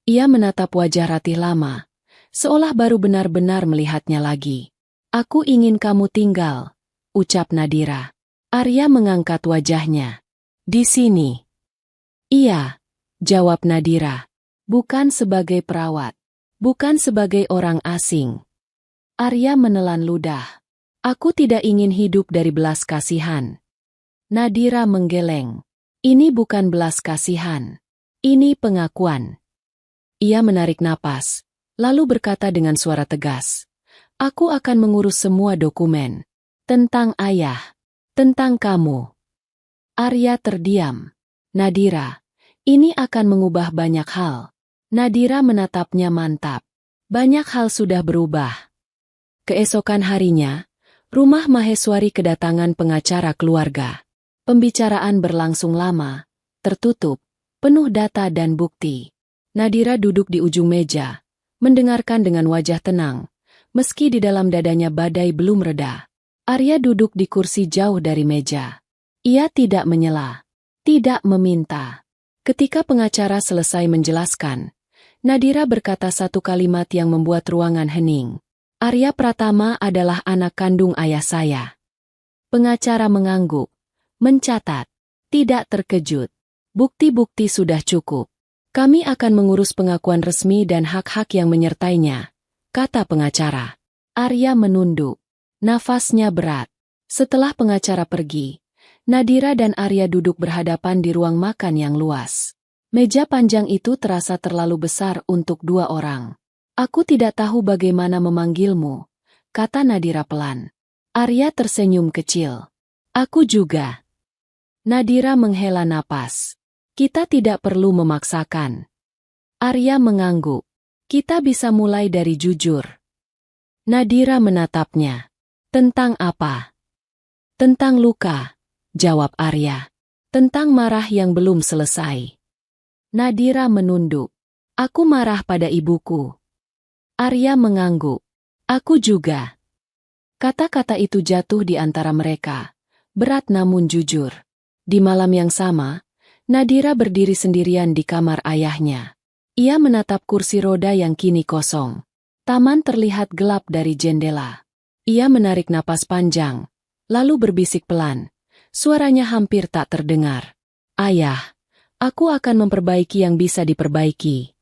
Ia menatap wajah Ratih lama, seolah baru benar-benar melihatnya lagi. Aku ingin kamu tinggal, ucap Nadira. Arya mengangkat wajahnya. Di sini. Iya, jawab Nadira. Bukan sebagai perawat. Bukan sebagai orang asing. Arya menelan ludah. Aku tidak ingin hidup dari belas kasihan. Nadira menggeleng. Ini bukan belas kasihan. Ini pengakuan. Ia menarik napas, lalu berkata dengan suara tegas. Aku akan mengurus semua dokumen. Tentang ayah. Tentang kamu. Arya terdiam. Nadira, ini akan mengubah banyak hal. Nadira menatapnya mantap. Banyak hal sudah berubah. Keesokan harinya, rumah Maheswari kedatangan pengacara keluarga. Pembicaraan berlangsung lama, tertutup, penuh data dan bukti. Nadira duduk di ujung meja, mendengarkan dengan wajah tenang. Meski di dalam dadanya badai belum reda. Arya duduk di kursi jauh dari meja. Ia tidak menyela, tidak meminta. Ketika pengacara selesai menjelaskan, Nadira berkata satu kalimat yang membuat ruangan hening. Arya Pratama adalah anak kandung ayah saya. Pengacara mengangguk, mencatat, tidak terkejut. Bukti-bukti sudah cukup. Kami akan mengurus pengakuan resmi dan hak-hak yang menyertainya, kata pengacara. Arya menunduk. Nafasnya berat. Setelah pengacara pergi, Nadira dan Arya duduk berhadapan di ruang makan yang luas. Meja panjang itu terasa terlalu besar untuk dua orang. Aku tidak tahu bagaimana memanggilmu, kata Nadira pelan. Arya tersenyum kecil. Aku juga. Nadira menghela napas. Kita tidak perlu memaksakan. Arya mengangguk. Kita bisa mulai dari jujur. Nadira menatapnya. Tentang apa? Tentang luka, jawab Arya. Tentang marah yang belum selesai. Nadira menunduk. Aku marah pada ibuku. Arya mengangguk. Aku juga. Kata-kata itu jatuh di antara mereka. Berat namun jujur. Di malam yang sama, Nadira berdiri sendirian di kamar ayahnya. Ia menatap kursi roda yang kini kosong. Taman terlihat gelap dari jendela. Ia menarik napas panjang, lalu berbisik pelan. Suaranya hampir tak terdengar. Ayah, aku akan memperbaiki yang bisa diperbaiki.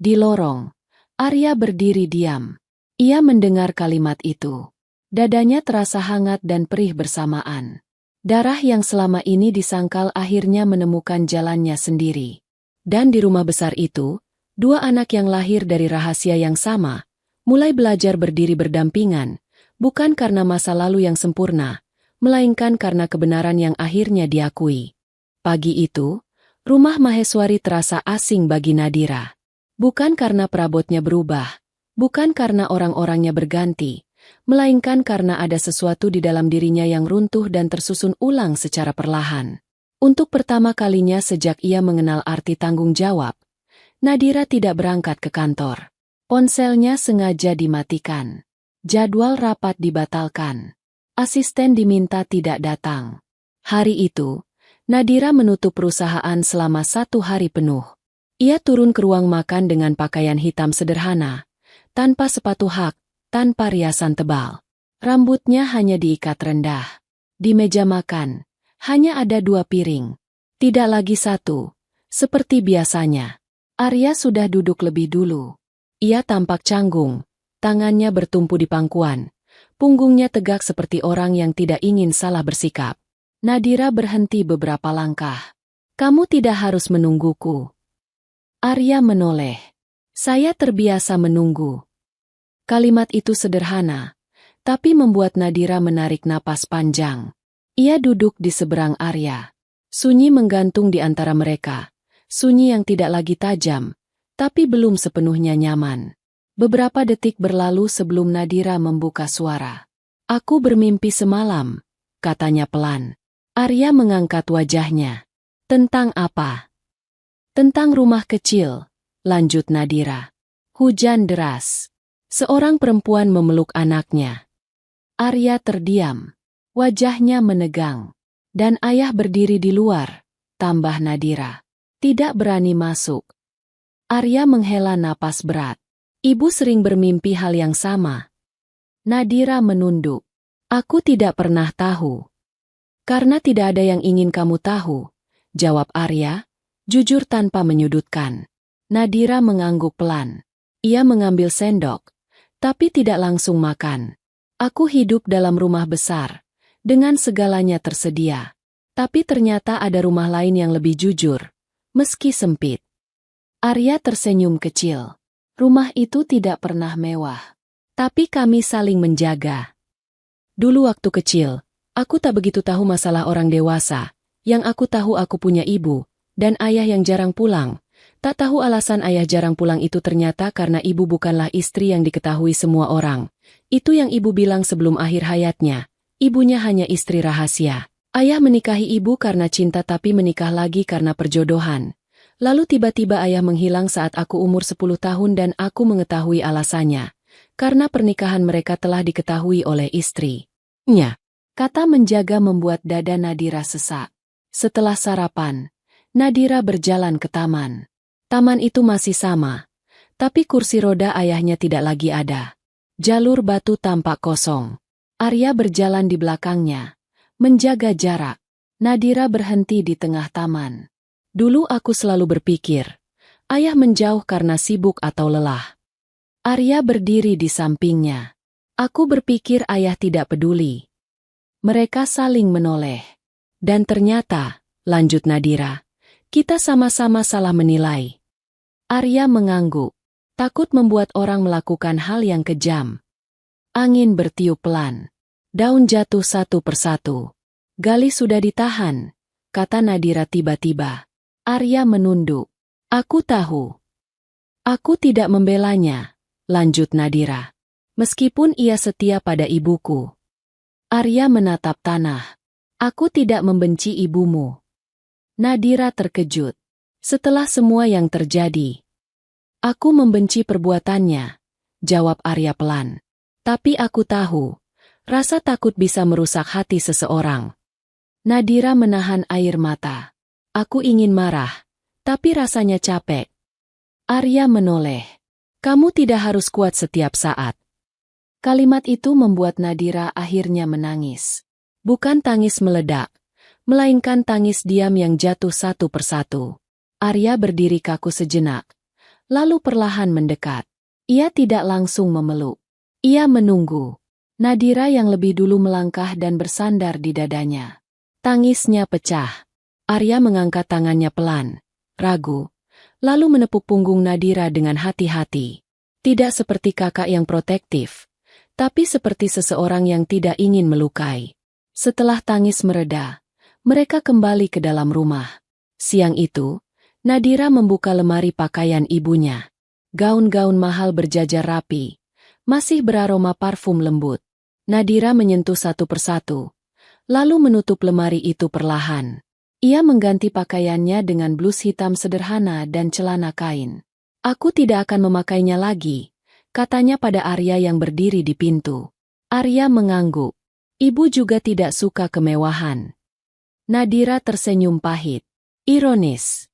Di lorong, Arya berdiri diam. Ia mendengar kalimat itu. Dadanya terasa hangat dan perih bersamaan. Darah yang selama ini disangkal akhirnya menemukan jalannya sendiri. Dan di rumah besar itu, dua anak yang lahir dari rahasia yang sama, Mulai belajar berdiri berdampingan, bukan karena masa lalu yang sempurna, melainkan karena kebenaran yang akhirnya diakui. Pagi itu, rumah Maheswari terasa asing bagi Nadira. Bukan karena perabotnya berubah, bukan karena orang-orangnya berganti, melainkan karena ada sesuatu di dalam dirinya yang runtuh dan tersusun ulang secara perlahan. Untuk pertama kalinya sejak ia mengenal arti tanggung jawab, Nadira tidak berangkat ke kantor. Ponselnya sengaja dimatikan. Jadwal rapat dibatalkan. Asisten diminta tidak datang. Hari itu, Nadira menutup perusahaan selama 1 hari penuh. Ia turun ke ruang makan dengan pakaian hitam sederhana, tanpa sepatu hak, tanpa riasan tebal. Rambutnya hanya diikat rendah. Di meja makan, hanya ada 2 piring. Tidak lagi 1, seperti biasanya. Arya sudah duduk lebih dulu. Ia tampak canggung, tangannya bertumpu di pangkuan, punggungnya tegak seperti orang yang tidak ingin salah bersikap. Nadira berhenti beberapa langkah. "Kamu tidak harus menungguku." Arya menoleh. "Saya terbiasa menunggu." Kalimat itu sederhana, tapi membuat Nadira menarik napas panjang. Ia duduk di seberang Arya. Sunyi menggantung di antara mereka. Sunyi yang tidak lagi tajam, tapi belum sepenuhnya nyaman. Beberapa detik berlalu sebelum Nadira membuka suara. "Aku bermimpi semalam," katanya pelan. Arya mengangkat wajahnya. "Tentang apa?" "Tentang rumah kecil," lanjut Nadira. "Hujan deras. Seorang perempuan memeluk anaknya." Arya terdiam. Wajahnya menegang. "Dan ayah berdiri di luar," tambah Nadira. "Tidak berani masuk." Arya menghela napas berat. "Ibu sering bermimpi hal yang sama." Nadira menunduk. "Aku tidak pernah tahu." "Karena tidak ada yang ingin kamu tahu," jawab Arya, jujur tanpa menyudutkan. Nadira mengangguk pelan. Ia mengambil sendok, tapi tidak langsung makan. "Aku hidup dalam rumah besar, dengan segalanya tersedia. Tapi ternyata ada rumah lain yang lebih jujur, meski sempit." Arya tersenyum kecil. "Rumah itu tidak pernah mewah. Tapi kami saling menjaga." "Dulu waktu kecil, aku tak begitu tahu masalah orang dewasa. Yang aku tahu aku punya ibu, dan ayah yang jarang pulang. Tak tahu alasan ayah jarang pulang itu ternyata karena ibu bukanlah istri yang diketahui semua orang. Itu yang ibu bilang sebelum akhir hayatnya. Ibunya hanya istri rahasia. Ayah menikahi ibu karena cinta tapi menikah lagi karena perjodohan. Lalu tiba-tiba ayah menghilang saat aku umur 10 tahun dan aku mengetahui alasannya. Karena pernikahan mereka telah diketahui oleh istrinya." Kata menjaga membuat dada Nadira sesak. Setelah sarapan, Nadira berjalan ke taman. Taman itu masih sama, tapi kursi roda ayahnya tidak lagi ada. Jalur batu tampak kosong. Arya berjalan di belakangnya, menjaga jarak. Nadira berhenti di tengah taman. "Dulu aku selalu berpikir, ayah menjauh karena sibuk atau lelah." Arya berdiri di sampingnya. "Aku berpikir ayah tidak peduli." Mereka saling menoleh. "Dan ternyata," lanjut Nadira, "kita sama-sama salah menilai." Arya mengangguk, takut membuat orang melakukan hal yang kejam. Angin bertiup pelan. Daun jatuh satu persatu. "Galih sudah ditahan," kata Nadira tiba-tiba. Arya menunduk. "Aku tahu." "Aku tidak membelanya," lanjut Nadira. "Meskipun ia setia pada ibuku." Arya menatap tanah. "Aku tidak membenci ibumu." Nadira terkejut. "Setelah semua yang terjadi." "Aku membenci perbuatannya," jawab Arya pelan. "Tapi aku tahu, rasa takut bisa merusak hati seseorang." Nadira menahan air mata. "Aku ingin marah, tapi rasanya capek." Arya menoleh. "Kamu tidak harus kuat setiap saat." Kalimat itu membuat Nadira akhirnya menangis. Bukan tangis meledak, melainkan tangis diam yang jatuh satu persatu. Arya berdiri kaku sejenak, lalu perlahan mendekat. Ia tidak langsung memeluk. Ia menunggu. Nadira yang lebih dulu melangkah dan bersandar di dadanya. Tangisnya pecah. Arya mengangkat tangannya pelan, ragu, lalu menepuk punggung Nadira dengan hati-hati. Tidak seperti kakak yang protektif, tapi seperti seseorang yang tidak ingin melukai. Setelah tangis mereda, mereka kembali ke dalam rumah. Siang itu, Nadira membuka lemari pakaian ibunya. Gaun-gaun mahal berjajar rapi, masih beraroma parfum lembut. Nadira menyentuh satu persatu, lalu menutup lemari itu perlahan. Ia mengganti pakaiannya dengan blus hitam sederhana dan celana kain. Aku tidak akan memakainya lagi, katanya pada Arya yang berdiri di pintu. Arya mengangguk. Ibu juga tidak suka kemewahan. Nadira tersenyum pahit. Ironis.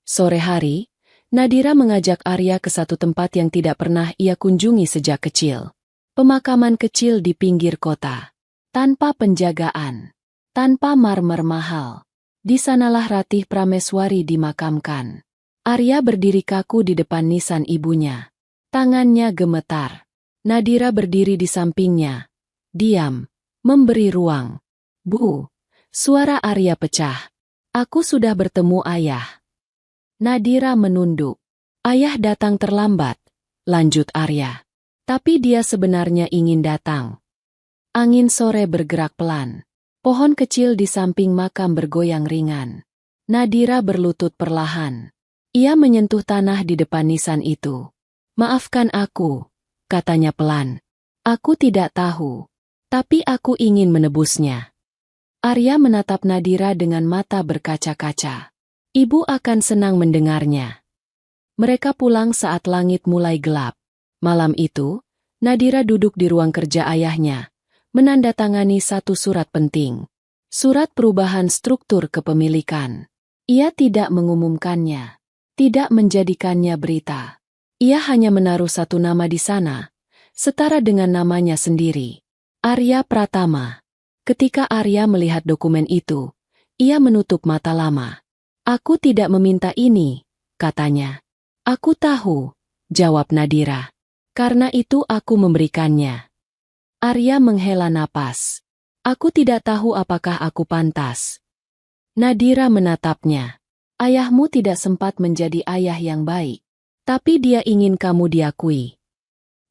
Sore hari, Nadira mengajak Arya ke satu tempat yang tidak pernah ia kunjungi sejak kecil. Pemakaman kecil di pinggir kota. Tanpa penjagaan. Tanpa marmer mahal. Di sanalah Ratih Prameswari dimakamkan. Arya berdiri kaku di depan nisan ibunya. Tangannya gemetar. Nadira berdiri di sampingnya. Diam. Memberi ruang. Bu. Suara Arya pecah. Aku sudah bertemu ayah. Nadira menunduk. Ayah datang terlambat. Lanjut Arya. Tapi dia sebenarnya ingin datang. Angin sore bergerak pelan. Pohon kecil di samping makam bergoyang ringan. Nadira berlutut perlahan. Ia menyentuh tanah di depan nisan itu. Maafkan aku, katanya pelan. Aku tidak tahu, tapi aku ingin menebusnya. Arya menatap Nadira dengan mata berkaca-kaca. Ibu akan senang mendengarnya. Mereka pulang saat langit mulai gelap. Malam itu, Nadira duduk di ruang kerja ayahnya, menandatangani satu surat penting. Surat perubahan struktur kepemilikan. Ia tidak mengumumkannya. Tidak menjadikannya berita. Ia hanya menaruh satu nama di sana, setara dengan namanya sendiri. Arya Pratama. Ketika Arya melihat dokumen itu, ia menutup mata lama. Aku tidak meminta ini, katanya. Aku tahu, jawab Nadira. Karena itu aku memberikannya. Arya menghela napas. Aku tidak tahu apakah aku pantas. Nadira menatapnya. Ayahmu tidak sempat menjadi ayah yang baik. Tapi dia ingin kamu diakui.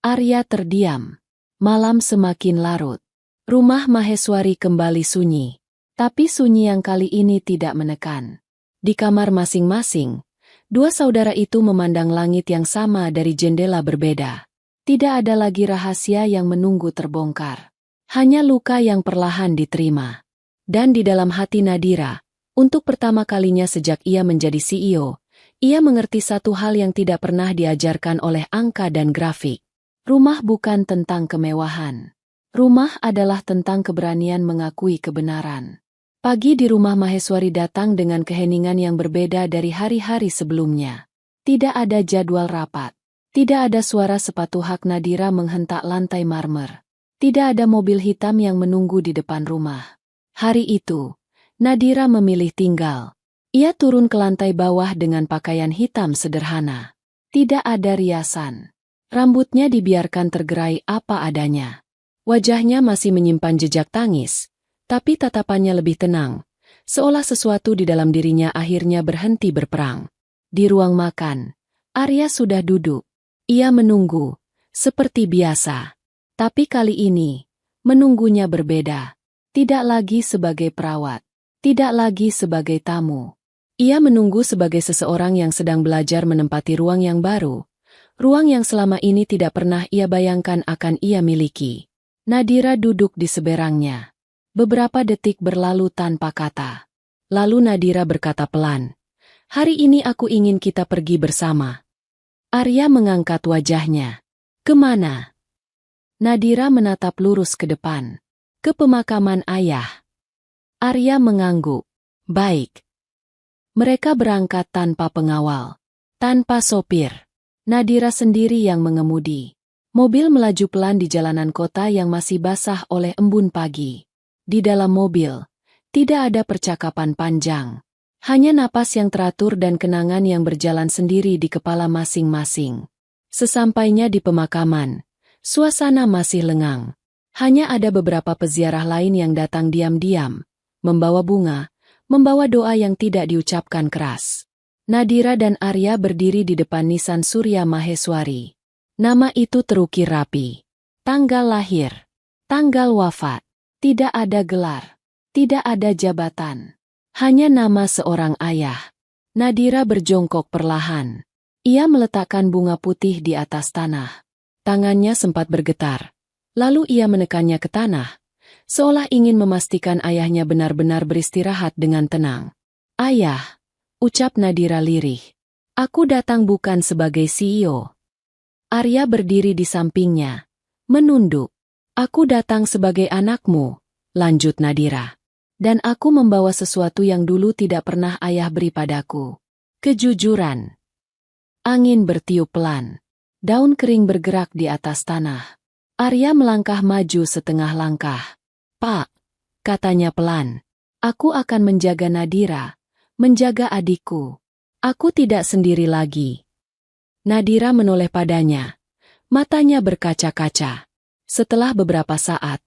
Arya terdiam. Malam semakin larut. Rumah Maheswari kembali sunyi. Tapi sunyi yang kali ini tidak menekan. Di kamar masing-masing, dua saudara itu memandang langit yang sama dari jendela berbeda. Tidak ada lagi rahasia yang menunggu terbongkar. Hanya luka yang perlahan diterima. Dan di dalam hati Nadira, untuk pertama kalinya sejak ia menjadi CEO, ia mengerti satu hal yang tidak pernah diajarkan oleh angka dan grafik. Rumah bukan tentang kemewahan. Rumah adalah tentang keberanian mengakui kebenaran. Pagi di rumah Maheswari datang dengan keheningan yang berbeda dari hari-hari sebelumnya. Tidak ada jadwal rapat. Tidak ada suara sepatu hak Nadira menghentak lantai marmer. Tidak ada mobil hitam yang menunggu di depan rumah. Hari itu, Nadira memilih tinggal. Ia turun ke lantai bawah dengan pakaian hitam sederhana. Tidak ada riasan. Rambutnya dibiarkan tergerai apa adanya. Wajahnya masih menyimpan jejak tangis, tapi tatapannya lebih tenang, seolah sesuatu di dalam dirinya akhirnya berhenti berperang. Di ruang makan, Arya sudah duduk. Ia menunggu, seperti biasa. Tapi kali ini, menunggunya berbeda. Tidak lagi sebagai perawat. Tidak lagi sebagai tamu. Ia menunggu sebagai seseorang yang sedang belajar menempati ruang yang baru. Ruang yang selama ini tidak pernah ia bayangkan akan ia miliki. Nadira duduk di seberangnya. Beberapa detik berlalu tanpa kata. Lalu Nadira berkata pelan, "Hari ini aku ingin kita pergi bersama." Arya mengangkat wajahnya. "Kemana?" Nadira menatap lurus ke depan. "Ke pemakaman ayah." Arya mengangguk. "Baik." Mereka berangkat tanpa pengawal. Tanpa sopir. Nadira sendiri yang mengemudi. Mobil melaju pelan di jalanan kota yang masih basah oleh embun pagi. Di dalam mobil, tidak ada percakapan panjang. Hanya napas yang teratur dan kenangan yang berjalan sendiri di kepala masing-masing. Sesampainya di pemakaman, suasana masih lengang. Hanya ada beberapa peziarah lain yang datang diam-diam, membawa bunga, membawa doa yang tidak diucapkan keras. Nadira dan Arya berdiri di depan nisan Surya Maheswari. Nama itu terukir rapi. Tanggal lahir, tanggal wafat. Tidak ada gelar, tidak ada jabatan. Hanya nama seorang ayah. Nadira berjongkok perlahan. Ia meletakkan bunga putih di atas tanah. Tangannya sempat bergetar. Lalu ia menekannya ke tanah, seolah ingin memastikan ayahnya benar-benar beristirahat dengan tenang. "Ayah," ucap Nadira lirih. "Aku datang bukan sebagai CEO." Arya berdiri di sampingnya, menunduk. "Aku datang sebagai anakmu," lanjut Nadira. "Dan aku membawa sesuatu yang dulu tidak pernah ayah beri padaku. Kejujuran." Angin bertiup pelan. Daun kering bergerak di atas tanah. Arya melangkah maju setengah langkah. "Pak," katanya pelan, "aku akan menjaga Nadira, menjaga adikku. Aku tidak sendiri lagi." Nadira menoleh padanya. Matanya berkaca-kaca. Setelah beberapa saat,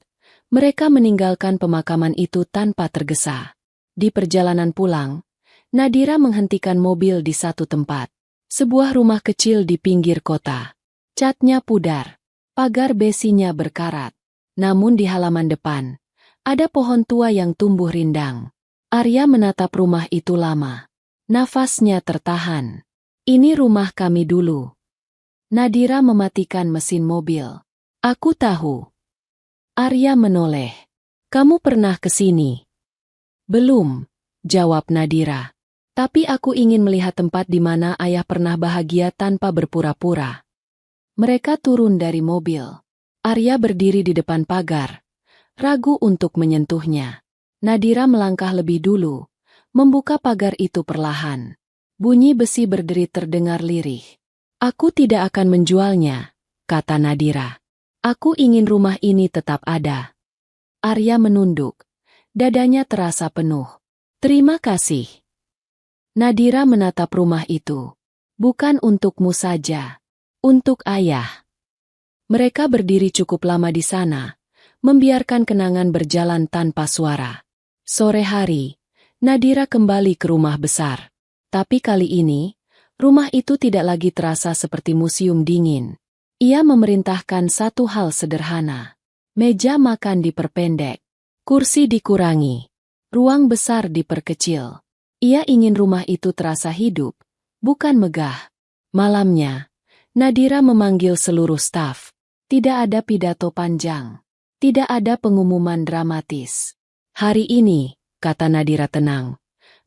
mereka meninggalkan pemakaman itu tanpa tergesa. Di perjalanan pulang, Nadira menghentikan mobil di satu tempat. Sebuah rumah kecil di pinggir kota. Catnya pudar. Pagar besinya berkarat. Namun di halaman depan, ada pohon tua yang tumbuh rindang. Arya menatap rumah itu lama. Nafasnya tertahan. "Ini rumah kami dulu." Nadira mematikan mesin mobil. "Aku tahu." Arya menoleh. "Kamu pernah ke sini?" "Belum," jawab Nadira. "Tapi aku ingin melihat tempat di mana ayah pernah bahagia tanpa berpura-pura." Mereka turun dari mobil. Arya berdiri di depan pagar, ragu untuk menyentuhnya. Nadira melangkah lebih dulu, membuka pagar itu perlahan. Bunyi besi berderit terdengar lirih. "Aku tidak akan menjualnya," kata Nadira. "Aku ingin rumah ini tetap ada." Arya menunduk. Dadanya terasa penuh. "Terima kasih." Nadira menatap rumah itu. "Bukan untukmu saja. Untuk ayah." Mereka berdiri cukup lama di sana, membiarkan kenangan berjalan tanpa suara. Sore hari, Nadira kembali ke rumah besar. Tapi kali ini, rumah itu tidak lagi terasa seperti museum dingin. Ia memerintahkan satu hal sederhana. Meja makan diperpendek, kursi dikurangi, ruang besar diperkecil. Ia ingin rumah itu terasa hidup, bukan megah. Malamnya, Nadira memanggil seluruh staf. Tidak ada pidato panjang. Tidak ada pengumuman dramatis. "Hari ini," kata Nadira tenang,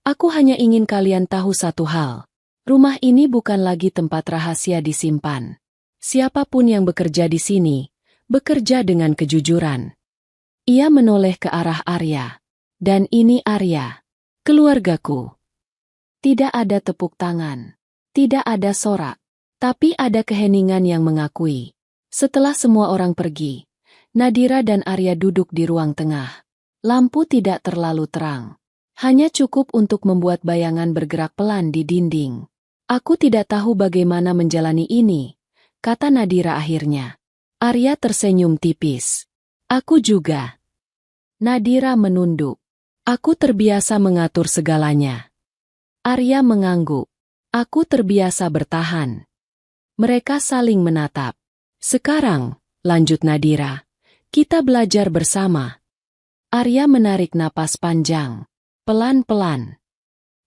"aku hanya ingin kalian tahu satu hal. Rumah ini bukan lagi tempat rahasia disimpan. Siapapun yang bekerja di sini, bekerja dengan kejujuran." Ia menoleh ke arah Arya. "Dan ini Arya, keluargaku." Tidak ada tepuk tangan. Tidak ada sorak. Tapi ada keheningan yang mengakui. Setelah semua orang pergi, Nadira dan Arya duduk di ruang tengah. Lampu tidak terlalu terang. Hanya cukup untuk membuat bayangan bergerak pelan di dinding. "Aku tidak tahu bagaimana menjalani ini," kata Nadira akhirnya. Arya tersenyum tipis. "Aku juga." Nadira menunduk. "Aku terbiasa mengatur segalanya." Arya mengangguk. "Aku terbiasa bertahan." Mereka saling menatap. "Sekarang," lanjut Nadira, "kita belajar bersama." Arya menarik napas panjang. Pelan-pelan.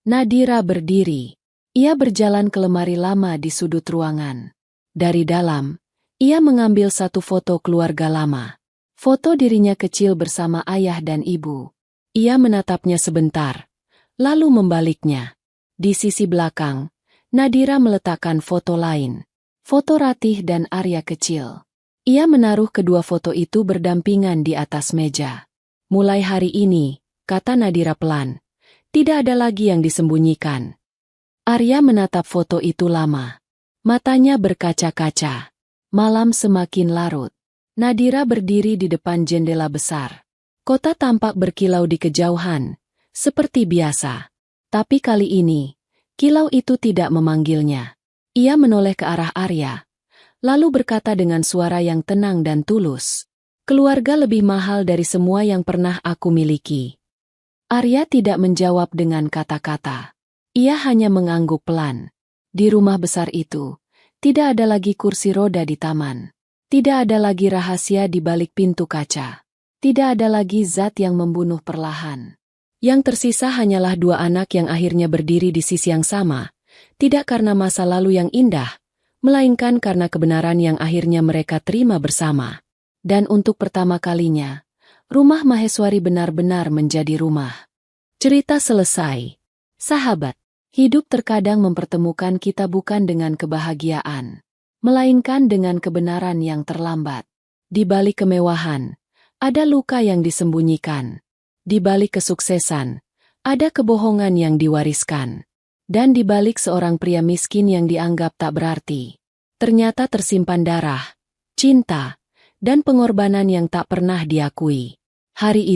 Nadira berdiri. Ia berjalan ke lemari lama di sudut ruangan. Dari dalam, ia mengambil satu foto keluarga lama. Foto dirinya kecil bersama ayah dan ibu. Ia menatapnya sebentar, lalu membaliknya. Di sisi belakang, Nadira meletakkan foto lain. Foto Ratih dan Arya kecil. Ia menaruh kedua foto itu berdampingan di atas meja. "Mulai hari ini," kata Nadira pelan, "tidak ada lagi yang disembunyikan." Arya menatap foto itu lama. Matanya berkaca-kaca. Malam semakin larut. Nadira berdiri di depan jendela besar. Kota tampak berkilau di kejauhan, seperti biasa. Tapi kali ini, kilau itu tidak memanggilnya. Ia menoleh ke arah Arya, lalu berkata dengan suara yang tenang dan tulus, "Keluarga lebih mahal dari semua yang pernah aku miliki." Arya tidak menjawab dengan kata-kata. Ia hanya mengangguk pelan. Di rumah besar itu, Tidak ada lagi kursi roda di taman. Tidak ada lagi rahasia di balik pintu kaca. Tidak ada lagi zat yang membunuh perlahan. Yang tersisa hanyalah dua anak yang akhirnya berdiri di sisi yang sama, tidak karena masa lalu yang indah, melainkan karena kebenaran yang akhirnya mereka terima bersama. Dan untuk pertama kalinya, rumah Maheswari benar-benar menjadi rumah. Cerita selesai. Sahabat, hidup terkadang mempertemukan kita bukan dengan kebahagiaan, melainkan dengan kebenaran yang terlambat. Di balik kemewahan, ada luka yang disembunyikan. Di balik kesuksesan, ada kebohongan yang diwariskan. Dan di balik seorang pria miskin yang dianggap tak berarti, ternyata tersimpan darah, cinta, dan pengorbanan yang tak pernah diakui. Hari